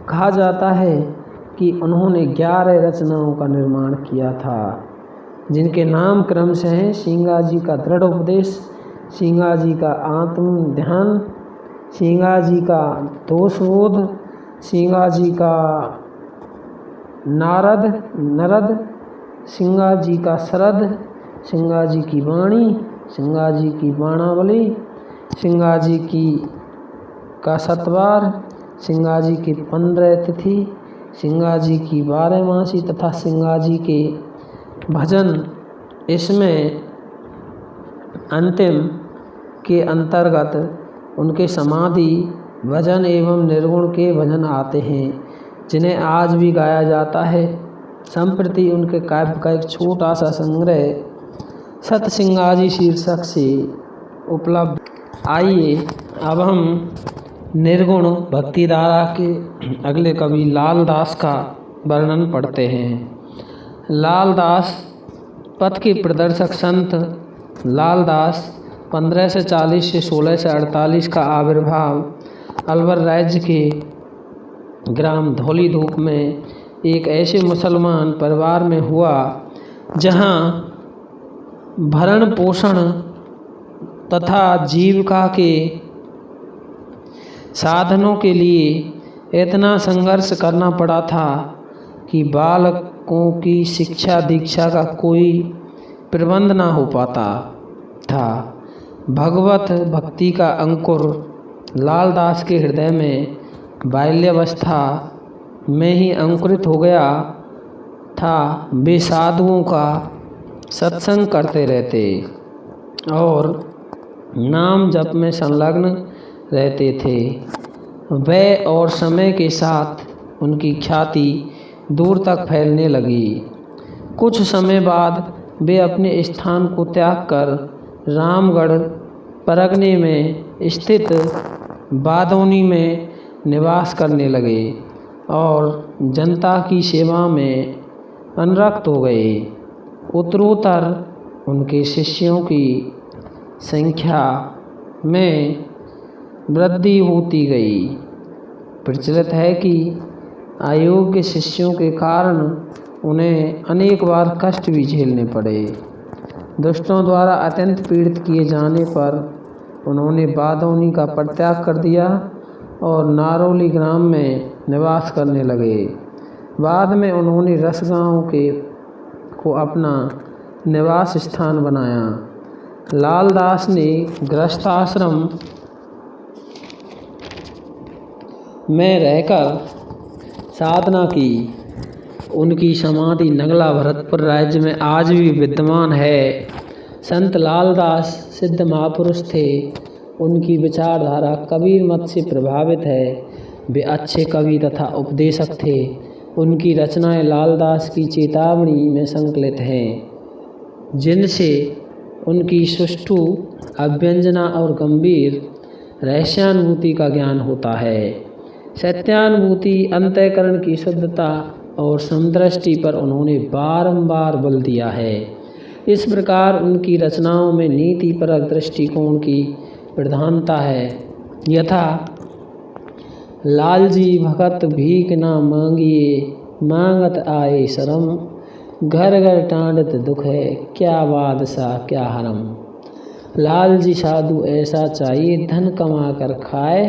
कहा जाता है कि उन्होंने 11 रचनाओं का निर्माण किया था, जिनके नाम क्रम से हैं सींगा जी का दृढ़ उपदेश, सींगा जी का आत्म ध्यान, सींगा जी का दोषबोध, सींगा जी का नारद नरद, सिंगा जी का शरद, सिंगा जी की वाणी, सिंगा जी की बाणावली, सिंगा जी की का सतवार, सिंगा जी की 15 तिथि, सिंगा जी की 12 मासी तथा सिंगा जी के भजन इसमें अंतिम के अंतर्गत उनके समाधि भजन एवं निर्गुण के भजन आते हैं, जिन्हें आज भी गाया जाता है। संप्रति उनके काव्य का एक छोटा सा संग्रह सतसिंगाजी शीर्षक से उपलब्ध। आइए अब हम निर्गुण भक्ति धारा के अगले कवि लाल दास का वर्णन पढ़ते हैं। लाल दास पथ के प्रदर्शक संत लाल दास 1540 से 1648 का आविर्भाव अलवर राज्य के ग्राम धौलीधूप में एक ऐसे मुसलमान परिवार में हुआ जहां भरण पोषण तथा जीविका के साधनों के लिए इतना संघर्ष करना पड़ा था कि बालकों की शिक्षा दीक्षा का कोई प्रबंध ना हो पाता था। भगवत भक्ति का अंकुर लाल दास के हृदय में बाल्यावस्था में ही अंकुरित हो गया था। वे साधुओं का सत्संग करते रहते और नाम जप में संलग्न रहते थे। वह और समय के साथ उनकी ख्याति दूर तक फैलने लगी। कुछ समय बाद वे अपने स्थान को त्याग कर रामगढ़ परगने में स्थित बादौनी में निवास करने लगे और जनता की सेवा में अनुरक्त हो गए। उत्तरोत्तर उनके शिष्यों की संख्या में वृद्धि होती गई। प्रचलित है कि अयोग्य शिष्यों के कारण उन्हें अनेक बार कष्ट भी झेलने पड़े। दुष्टों द्वारा अत्यंत पीड़ित किए जाने पर उन्होंने बादौनी का परित्याग कर दिया और नारौली ग्राम में निवास करने लगे। बाद में उन्होंने रसगांव को अपना निवास स्थान बनाया। लाल दास ने गृहस्थाश्रम में रहकर साधना की। उनकी समाधि नगला भरतपुर राज्य में आज भी विद्यमान है। संत लाल दास सिद्ध महापुरुष थे। उनकी विचारधारा कबीर मत से प्रभावित है। वे अच्छे कवि तथा उपदेशक थे। उनकी रचनाएं लाल दास की चेतावनी में संकलित हैं, जिनसे उनकी सुष्ठु अभ्यंजना और गंभीर रहस्यानुभूति का ज्ञान होता है। सत्यानुभूति, अंतःकरण की शुद्धता और समदृष्टि पर उन्होंने बारंबार बल दिया है। इस प्रकार उनकी रचनाओं में नीतिपरक दृष्टिकोण की प्रधानता है। यथा लालजी भगत भीख ना मांगिए, मांगत आए शरम, घर घर टांडत दुख है, क्या बादशाह क्या हरम। लालजी साधु ऐसा चाहिए, धन कमा कर खाए,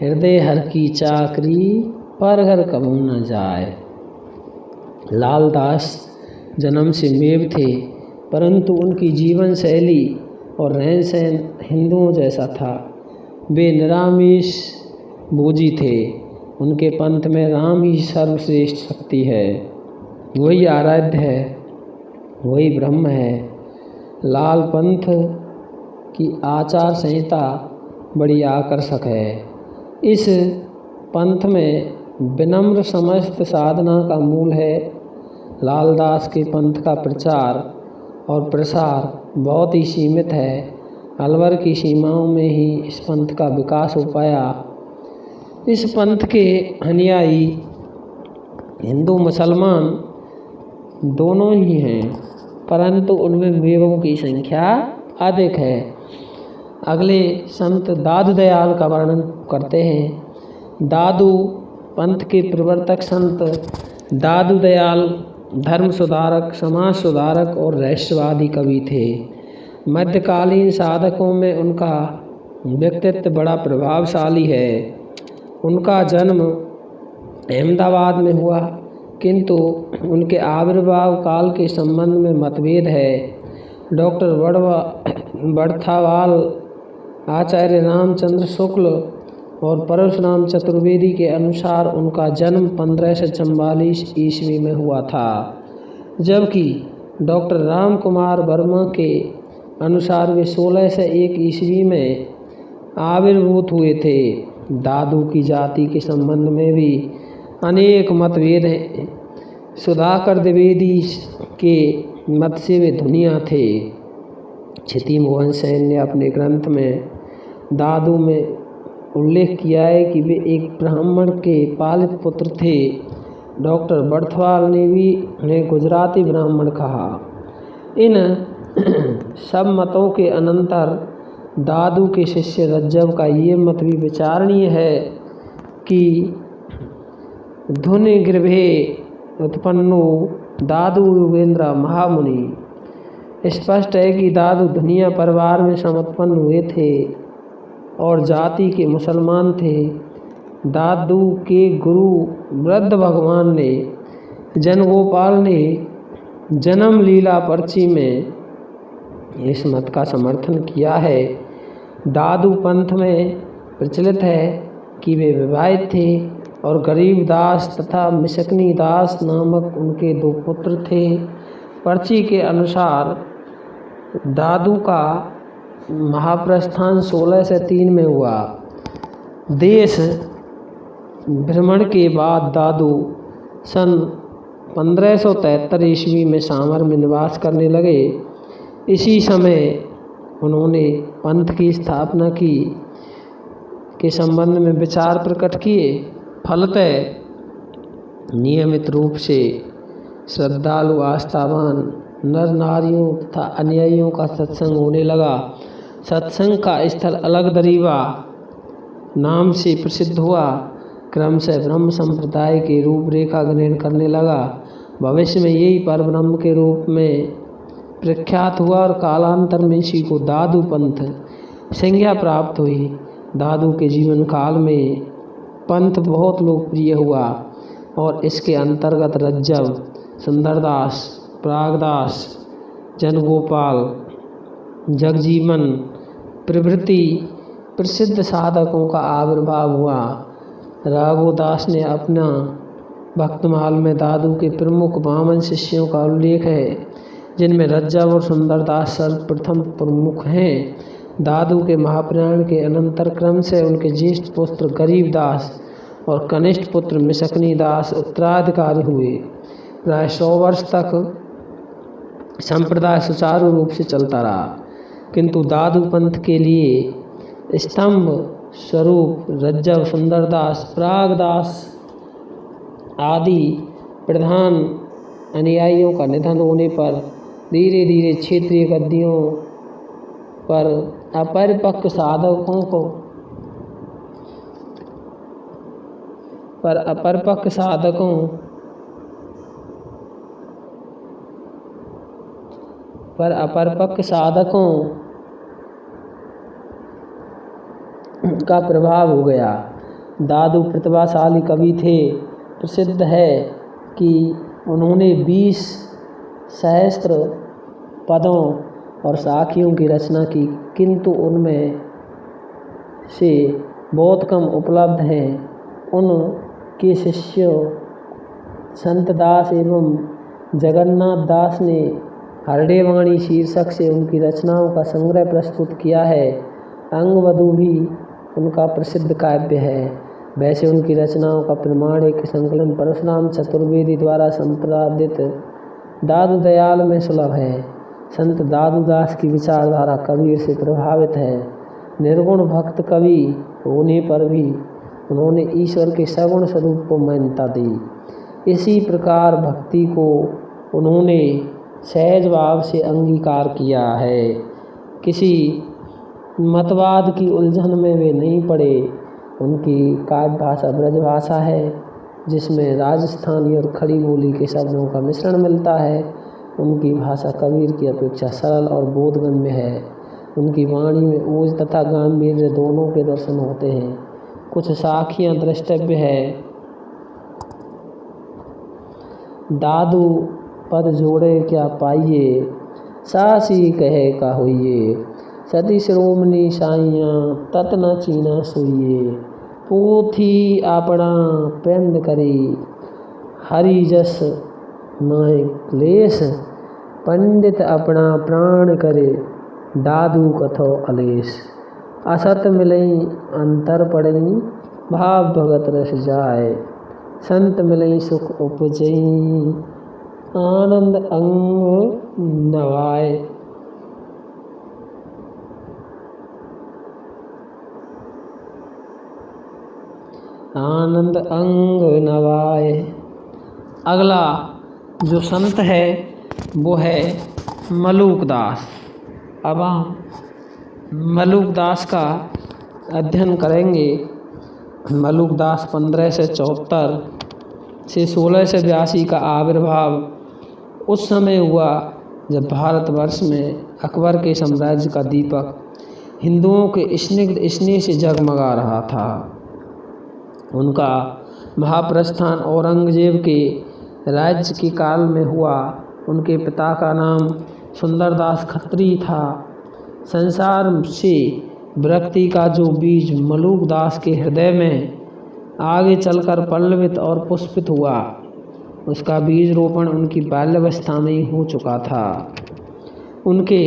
हृदय हर की चाकरी, पर घर कबू न जाए। लाल दास जन्म से मेव थे, परंतु उनकी जीवन शैली और रहन सहन हिंदुओं जैसा था। वे निरामिष भोजी थे। उनके पंथ में राम ही सर्वश्रेष्ठ शक्ति है, वही आराध्य है, वही ब्रह्म है। लाल पंथ की आचार संहिता बड़ी आकर्षक है। इस पंथ में विनम्र समस्त साधना का मूल है। लाल दास के पंथ का प्रचार और प्रसार बहुत ही सीमित है। अलवर की सीमाओं में ही इस पंथ का विकास हो पाया। इस पंथ के अनुयायी हिंदू मुसलमान दोनों ही हैं, परंतु उनमें मेवों की संख्या अधिक है। अगले संत दादू दयाल का वर्णन करते हैं। दादू पंथ के प्रवर्तक संत दादू दयाल धर्म सुधारक, समाज सुधारक और रहस्यवादी कवि थे। मध्यकालीन साधकों में उनका व्यक्तित्व बड़ा प्रभावशाली है। उनका जन्म अहमदाबाद में हुआ। किंतु उनके आविर्भाव काल के संबंध में मतभेद है। डॉक्टर बड़थावाल, आचार्य रामचंद्र शुक्ल और परशुराम चतुर्वेदी के अनुसार उनका जन्म 1544 ईस्वी में हुआ था, जबकि डॉक्टर राम कुमार वर्मा के अनुसार वे 1601 ईस्वी में आविर्भूत हुए थे। दादू की जाति के संबंध में भी अनेक मतभेद हैं। सुधाकर द्विवेदी के मत से वे धुनिया थे। क्षिति मोहन सेन ने अपने ग्रंथ में दादू में उल्लेख किया है कि वे एक ब्राह्मण के पालित पुत्र थे। डॉक्टर बड़थवाल ने भी उन्हें गुजराती ब्राह्मण कहा। इन सब मतों के अनंतर दादू के शिष्य रज्जव का ये मत भी विचारणीय है कि धुनि गृभे उत्पन्नो दादू योगेंद्र महामुनि। स्पष्ट है कि दादू धुनिया परिवार में समुत्पन्न हुए थे और जाति के मुसलमान थे। दादू के गुरु वृद्ध भगवान ने जनगोपाल ने जन्म लीला पर्ची में इस मत का समर्थन किया है। दादू पंथ में प्रचलित है कि वे विवाहित थे और गरीब दास तथा मिसकनी दास नामक उनके 2 पुत्र थे। पर्ची के अनुसार दादू का महाप्रस्थान 1603 में हुआ। देश भ्रमण के बाद दादू सन 1573 ईस्वी में सामर में निवास करने लगे। इसी समय उन्होंने पंथ की स्थापना की के संबंध में विचार प्रकट किए। फलतः नियमित रूप से श्रद्धालु आस्थावान नर नारियों तथा अनुयायियों का सत्संग होने लगा। सत्संग का स्थल अलग दरीवा नाम से प्रसिद्ध हुआ। क्रमशः ब्रह्म संप्रदाय के रूपरेखा ग्रहण करने लगा। भविष्य में यही पर ब्रह्म के रूप में प्रख्यात हुआ और कालांतर में इसी को दादू पंथ संज्ञा प्राप्त हुई। दादू के जीवन काल में पंथ बहुत लोकप्रिय हुआ और इसके अंतर्गत रज्जव, सुंदरदास, प्रागदास, जनगोपाल, जगजीवन प्रभृति प्रसिद्ध साधकों का आविर्भाव हुआ। राघोदास ने अपना भक्तमाल में दादू के प्रमुख 52 शिष्यों का उल्लेख है, जिनमें रज्जव और सुंदरदास सर्वप्रथम प्रमुख हैं। दादू के महाप्रयाण के अनंतर क्रम से उनके ज्येष्ठ पुत्र गरीबदास और कनिष्ठ पुत्र मिसकनी दास उत्तराधिकारी हुए। प्राय 100 वर्ष तक संप्रदाय सुचारू रूप से चलता रहा, किंतु दादू पंथ के लिए स्तंभ स्वरूप रज्जव, सुंदरदास, प्रागदास आदि प्रधान अनुयायियों का निधन होने पर धीरे धीरे क्षेत्रीय गद्दियों पर अपरिपक्व साधकों का प्रभाव हो गया। दादू प्रतिभाशाली कवि थे। प्रसिद्ध है कि उन्होंने 20 सहस्त्र पदों और साखियों की रचना की, किंतु उनमें से बहुत कम उपलब्ध हैं। उनके शिष्यों संत दास एवं जगन्नाथ दास ने हरडेवाणी शीर्षक से उनकी रचनाओं का संग्रह प्रस्तुत किया है। अंगवधू भी उनका प्रसिद्ध काव्य है। वैसे उनकी रचनाओं का प्रमाण एक संकलन परशुराम चतुर्वेदी द्वारा संपादित दादू दयाल में सुलभ है। संत दादूदास की विचारधारा कबीर से प्रभावित है। निर्गुण भक्त कवि होने पर भी उन्होंने ईश्वर के सगुण स्वरूप को मान्यता दी। इसी प्रकार भक्ति को उन्होंने सहज भाव से अंगीकार किया है। किसी मतवाद की उलझन में वे नहीं पड़े। उनकी काव्य भाषा ब्रज भाषा है, जिसमें राजस्थानी और खड़ी बोली के शब्दों का मिश्रण मिलता है। उनकी भाषा कबीर की अपेक्षा सरल और बोधगम्य है। उनकी वाणी में ओज तथा गांभीर्य दोनों के दर्शन होते हैं। कुछ साखियाँ द्रष्टव्य है। दादू पद जोड़े क्या पाइए, सासी कहे का होइए। सती श्रोमणी साइयाँ तत न चीना सोइए, पोथी आपना पेंद करी, हरि जस माय क्लेश। पंडित अपना प्राण करे, दादू कथो अलेस। असत मिलई अंतर पड़ई, भाव भगत रस जाए। संत मिलई सुख उपजई, आनंद अंग नवाए। आनंद अंग नवाए। अगला जो संत है वो है मलूकदास। अब हम मलूकदास का अध्ययन करेंगे। मलूकदास 1574 से 1682 का आविर्भाव उस समय हुआ जब भारतवर्ष में अकबर के साम्राज्य का दीपक हिंदुओं के स्निग्ध स्नेह से जगमगा रहा था। उनका महाप्रस्थान औरंगजेब के राज्य के काल में हुआ। उनके पिता का नाम सुंदरदास खत्री था। संसार से विरक्ति का जो बीज मलूकदास के हृदय में आगे चलकर पल्लवित और पुष्पित हुआ, उसका बीज रोपण उनकी बाल्यावस्था में ही हो चुका था। उनके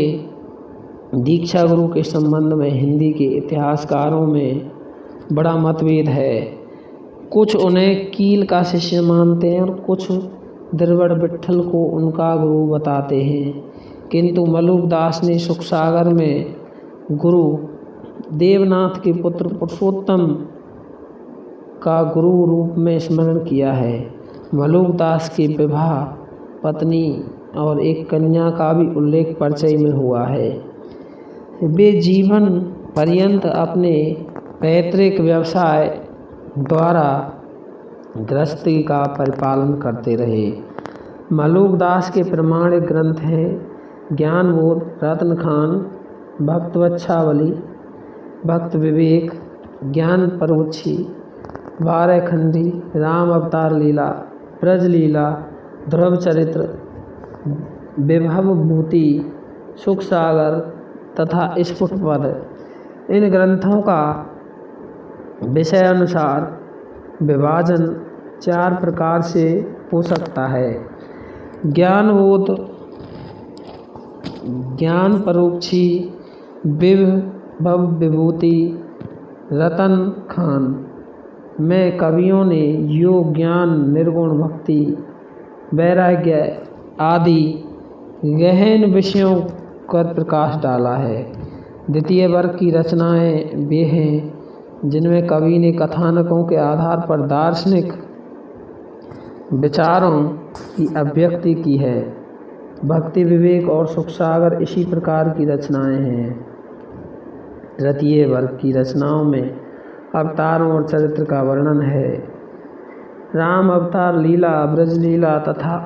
दीक्षा गुरु के संबंध में हिंदी के इतिहासकारों में बड़ा मतभेद है। कुछ उन्हें कील का शिष्य मानते हैं और कुछ द्रविड़ विट्ठल को उनका गुरु बताते हैं, किंतु मलूकदास ने सुखसागर में गुरु देवनाथ के पुत्र पुरुषोत्तम का गुरु रूप में स्मरण किया है। मलूकदास के विवाह पत्नी और एक कन्या का भी उल्लेख परिचय में हुआ है। वे जीवन पर्यंत अपने पैतृक व्यवसाय द्वारा गृहस्थी का परिपालन करते रहे। मलूकदास के प्रमाणिक ग्रंथ हैं ज्ञानबोध, रत्न खान, भक्त वच्छावली, भक्त विवेक, ज्ञान परोक्षी, 12 खंडी, राम अवतार लीला, ब्रज लीला, ध्रुव चरित्र, विभव भूति, सुख सागर तथा स्फुटपद। इन ग्रंथों का विषय अनुसार विभाजन 4 प्रकार से हो सकता है। ज्ञानबोध, ज्ञान परोक्षी, विभव विभूति, रतन खान में कवियों ने योग, ज्ञान, निर्गुण भक्ति, वैराग्य आदि गहन विषयों पर प्रकाश डाला है। द्वितीय वर्ग की रचनाएं वे हैं जिनमें कवि ने कथानकों के आधार पर दार्शनिक विचारों की अभिव्यक्ति की है। भक्ति, विवेक और सुखसागर इसी प्रकार की रचनाएं हैं। तृतीय वर्ग की रचनाओं में अवतारों और चरित्र का वर्णन है। राम अवतार लीला, ब्रज लीला तथा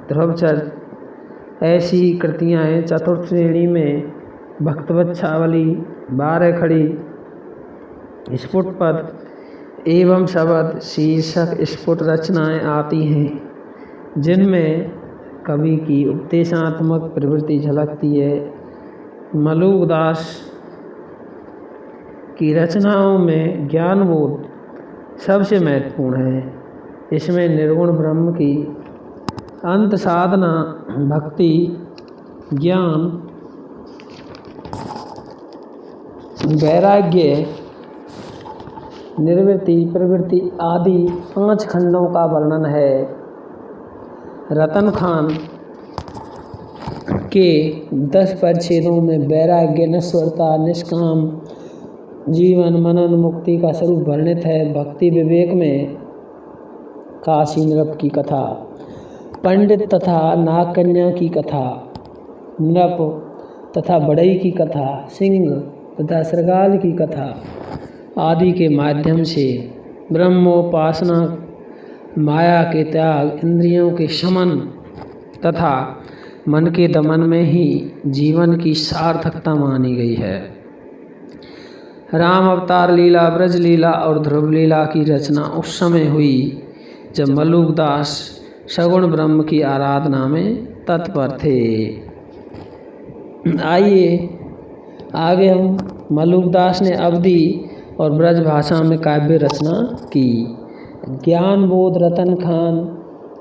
ध्रुव चरित्र ऐसी कृतियाँ हैं। चतुर्थ श्रेणी में भक्तवच्छावली, 12 खड़ी, स्फुटपद एवं शब्द शीर्षक स्फुट रचनाएं आती हैं, जिनमें कवि की उपदेशात्मक प्रवृत्ति झलकती है। मलूकदास की रचनाओं में ज्ञानबोध सबसे महत्वपूर्ण है। इसमें निर्गुण ब्रह्म की अंत साधना, भक्ति, ज्ञान, वैराग्य, निर्वृत्ति, प्रवृत्ति आदि 5 खंडों का वर्णन है। रतन खान के 10 परिच्छेदों में वैराग्य, नश्वरता, निष्काम जीवन, मनन, मुक्ति का स्वरूप वर्णित है। भक्ति विवेक में काशी नृप की कथा, पंडित तथा नागकन्या की कथा, नृप तथा बढ़ई की कथा, सिंह तथा श्रृगाल की कथा आदि के माध्यम से ब्रह्मोपासना, माया के त्याग, इंद्रियों के शमन तथा मन के दमन में ही जीवन की सार्थकता मानी गई है। राम अवतार लीला, ब्रज लीला और ध्रुव लीला की रचना उस समय हुई जब मलूकदास सगुण ब्रह्म की आराधना में तत्पर थे। आइए आगे हम मलुकदास ने अवधी और ब्रज भाषा में काव्य रचना की। ज्ञान बोध रतन खान,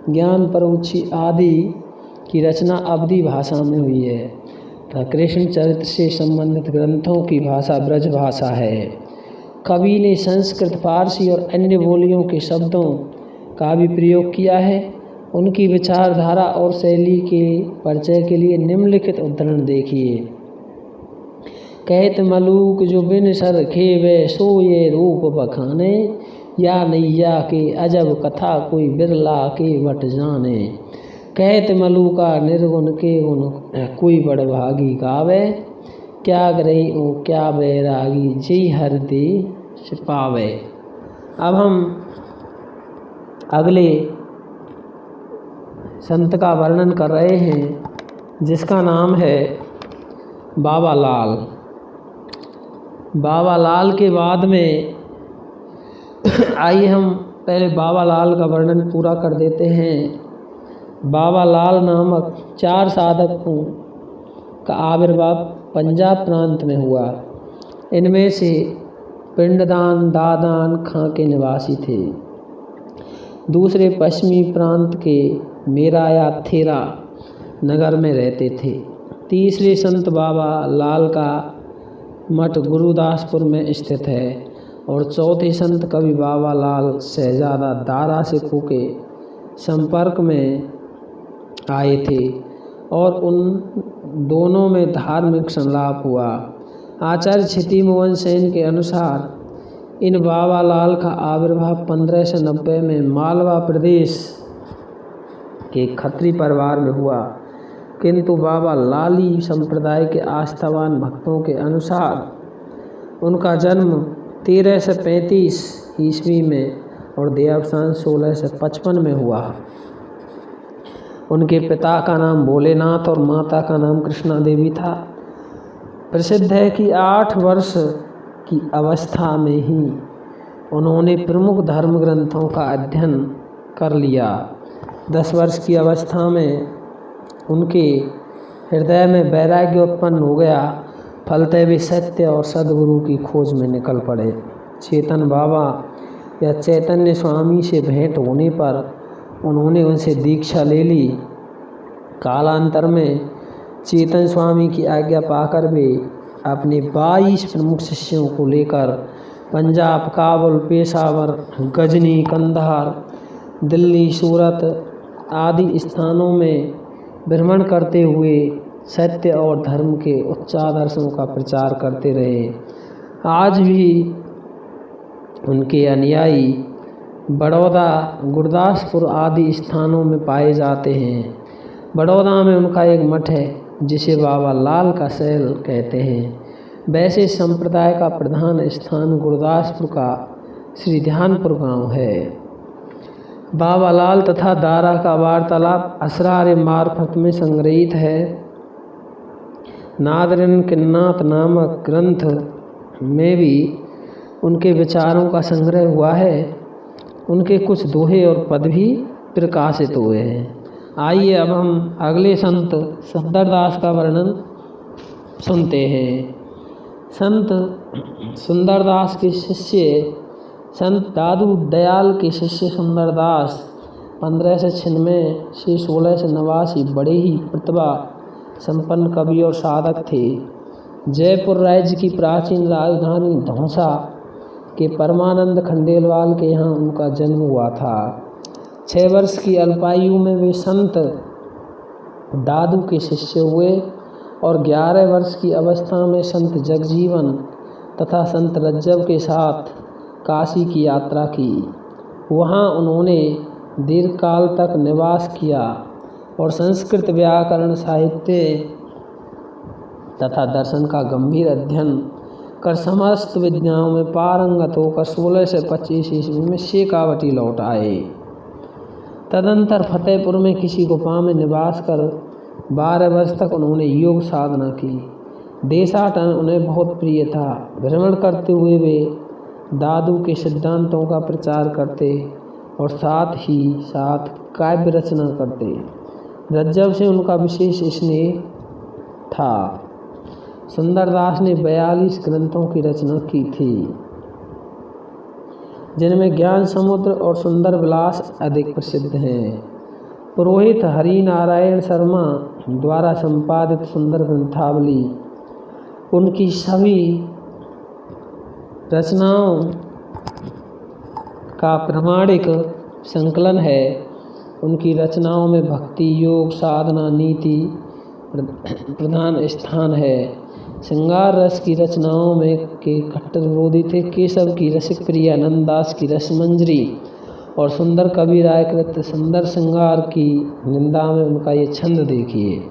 ज्ञान परोक्षी आदि की रचना अवधी भाषा में हुई है तथा कृष्ण चरित्र से संबंधित ग्रंथों की भाषा ब्रज भाषा है। कवि ने संस्कृत, फारसी और अन्य बोलियों के शब्दों का भी प्रयोग किया है। उनकी विचारधारा और शैली के परिचय के लिए निम्नलिखित उदाहरण देखिए। कहत मलूक जो बिन सर खेवे, सो ये रूप बखाने, या नैया के अजब कथा कोई बिरला के बट जाने। कहत मलूका निर्गुण के गुण कोई बड़भागी गावे, क्या ग्रही ओ क्या बैरागी जी हर दे पावे। अब हम अगले संत का वर्णन कर रहे हैं जिसका नाम है बाबा लाल। बाबा लाल के बाद में आइए हम पहले बाबा लाल का वर्णन पूरा कर देते हैं। बाबा लाल नामक 4 साधकों का आविर्भाव पंजाब प्रांत में हुआ। इनमें से पिंडदान, दादान खां के निवासी थे। दूसरे पश्चिमी प्रांत के मेरा या थेरा नगर में रहते थे। तीसरे संत बाबा लाल का मठ गुरुदासपुर में स्थित है और चौथे संत कवि बाबा लाल शहजादा दारा सिखों के संपर्क में आए थे और उन दोनों में धार्मिक संलाप हुआ। आचार्य क्षिति मोहन सेन के अनुसार इन बाबा लाल का आविर्भाव 1590 में मालवा प्रदेश के खत्री परिवार में हुआ, किंतु बाबा लाली संप्रदाय के आस्थावान भक्तों के अनुसार उनका जन्म 1335 ईस्वी में और देहावसान 1655 में हुआ। उनके पिता का नाम भोलेनाथ और माता का नाम कृष्णा देवी था। प्रसिद्ध है कि 8 वर्ष की अवस्था में ही उन्होंने प्रमुख धर्म ग्रंथों का अध्ययन कर लिया। 10 वर्ष की अवस्था में उनके हृदय में वैराग्य उत्पन्न हो गया। फलते वे सत्य और सद्गुरु की खोज में निकल पड़े। चेतन बाबा या चैतन्य स्वामी से भेंट होने पर उन्होंने उनसे दीक्षा ले ली। कालांतर में चेतन स्वामी की आज्ञा पाकर वे अपने 22 प्रमुख शिष्यों को लेकर पंजाब, काबुल, पेशावर, गजनी, कंधार, दिल्ली, सूरत आदि स्थानों में भ्रमण करते हुए सत्य और धर्म के उच्च आदर्शों का प्रचार करते रहे। आज भी उनके अनुयायी बड़ौदा, गुरदासपुर आदि स्थानों में पाए जाते हैं। बड़ौदा में उनका एक मठ है जिसे बाबा लाल का शैल कहते हैं। वैसे संप्रदाय का प्रधान स्थान गुरदासपुर का श्री ध्यानपुर गांव है। बाबा लाल तथा दारा का वार्तालाप असरार मार्फत में संग्रहित है। नादरिन किन्नात नामक ग्रंथ में भी उनके विचारों का संग्रह हुआ है। उनके कुछ दोहे और पद भी प्रकाशित हुए हैं। आइए अब हम अगले संत सुंदरदास का वर्णन सुनते हैं। संत सुंदरदास के शिष्य संत दादू दयाल के शिष्य सुंदरदास 1596 से 1689 बड़े ही प्रतिभा संपन्न कवि और साधक थे। जयपुर राज्य की प्राचीन राजधानी धौसा के परमानंद खंडेलवाल के यहाँ उनका जन्म हुआ था। 6 वर्ष की अल्पायु में वे संत दादू के शिष्य हुए और 11 वर्ष की अवस्था में संत जगजीवन तथा संत रज्जब के साथ काशी की यात्रा की। वहाँ उन्होंने दीर्घकाल तक निवास किया और संस्कृत व्याकरण, साहित्य तथा दर्शन का गंभीर अध्ययन कर समस्त विद्याओं में पारंगत होकर 1625 ईस्वी में शेखावटी लौट आए। तदंतर फतेहपुर में किसी गुफा में निवास कर 12 वर्ष तक उन्होंने योग साधना की। देशाटन उन्हें बहुत प्रिय था। भ्रमण करते हुए वे दादू के सिद्धांतों का प्रचार करते और साथ ही साथ काव्य रचना करते। रज्जव से उनका विशेष स्नेह था। सुंदरदास ने 42 ग्रंथों की रचना की थी, जिनमें ज्ञान समुद्र और सुंदर विलास अधिक प्रसिद्ध हैं। पुरोहित हरिनारायण शर्मा द्वारा संपादित सुंदर ग्रंथावली उनकी सभी रचनाओं का प्रामाणिक संकलन है। उनकी रचनाओं में भक्ति, योग, साधना, नीति प्रधान स्थान है। श्रृंगार रस की रचनाओं में के कट्टर विरोधी थे केशव की रसिक प्रिया, नंददास की रसमंजरी और सुंदर कबीराय कृत सुंदर श्रृंगार की निंदा में उनका ये छंद देखिए।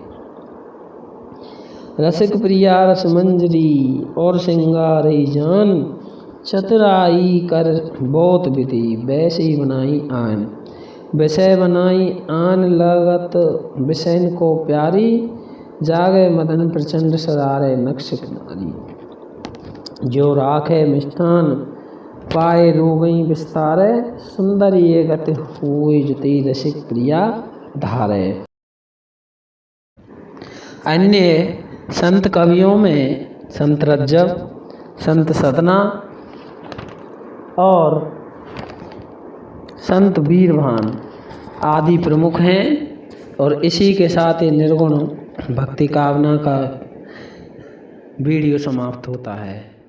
रसिक प्रिया रसमंजरी और श्रृंगारी जान, चतुराई कर बहुत विधि वैसी बनाई आन। विषय बनाई आन लगत विषयन को प्यारी, जागे मदन प्रचंड सरारे नक्शिक नारी। जो राखे मिष्ठान पाए रोगई विस्तारे, सुंदर ये गति हुई जुति रसिक प्रिया धारे। अन्य संत कवियों में संत रज्जव, संत सतना और संत वीरभान आदि प्रमुख हैं। और इसी के साथ ये निर्गुण भक्ति कामना का वीडियो समाप्त होता है।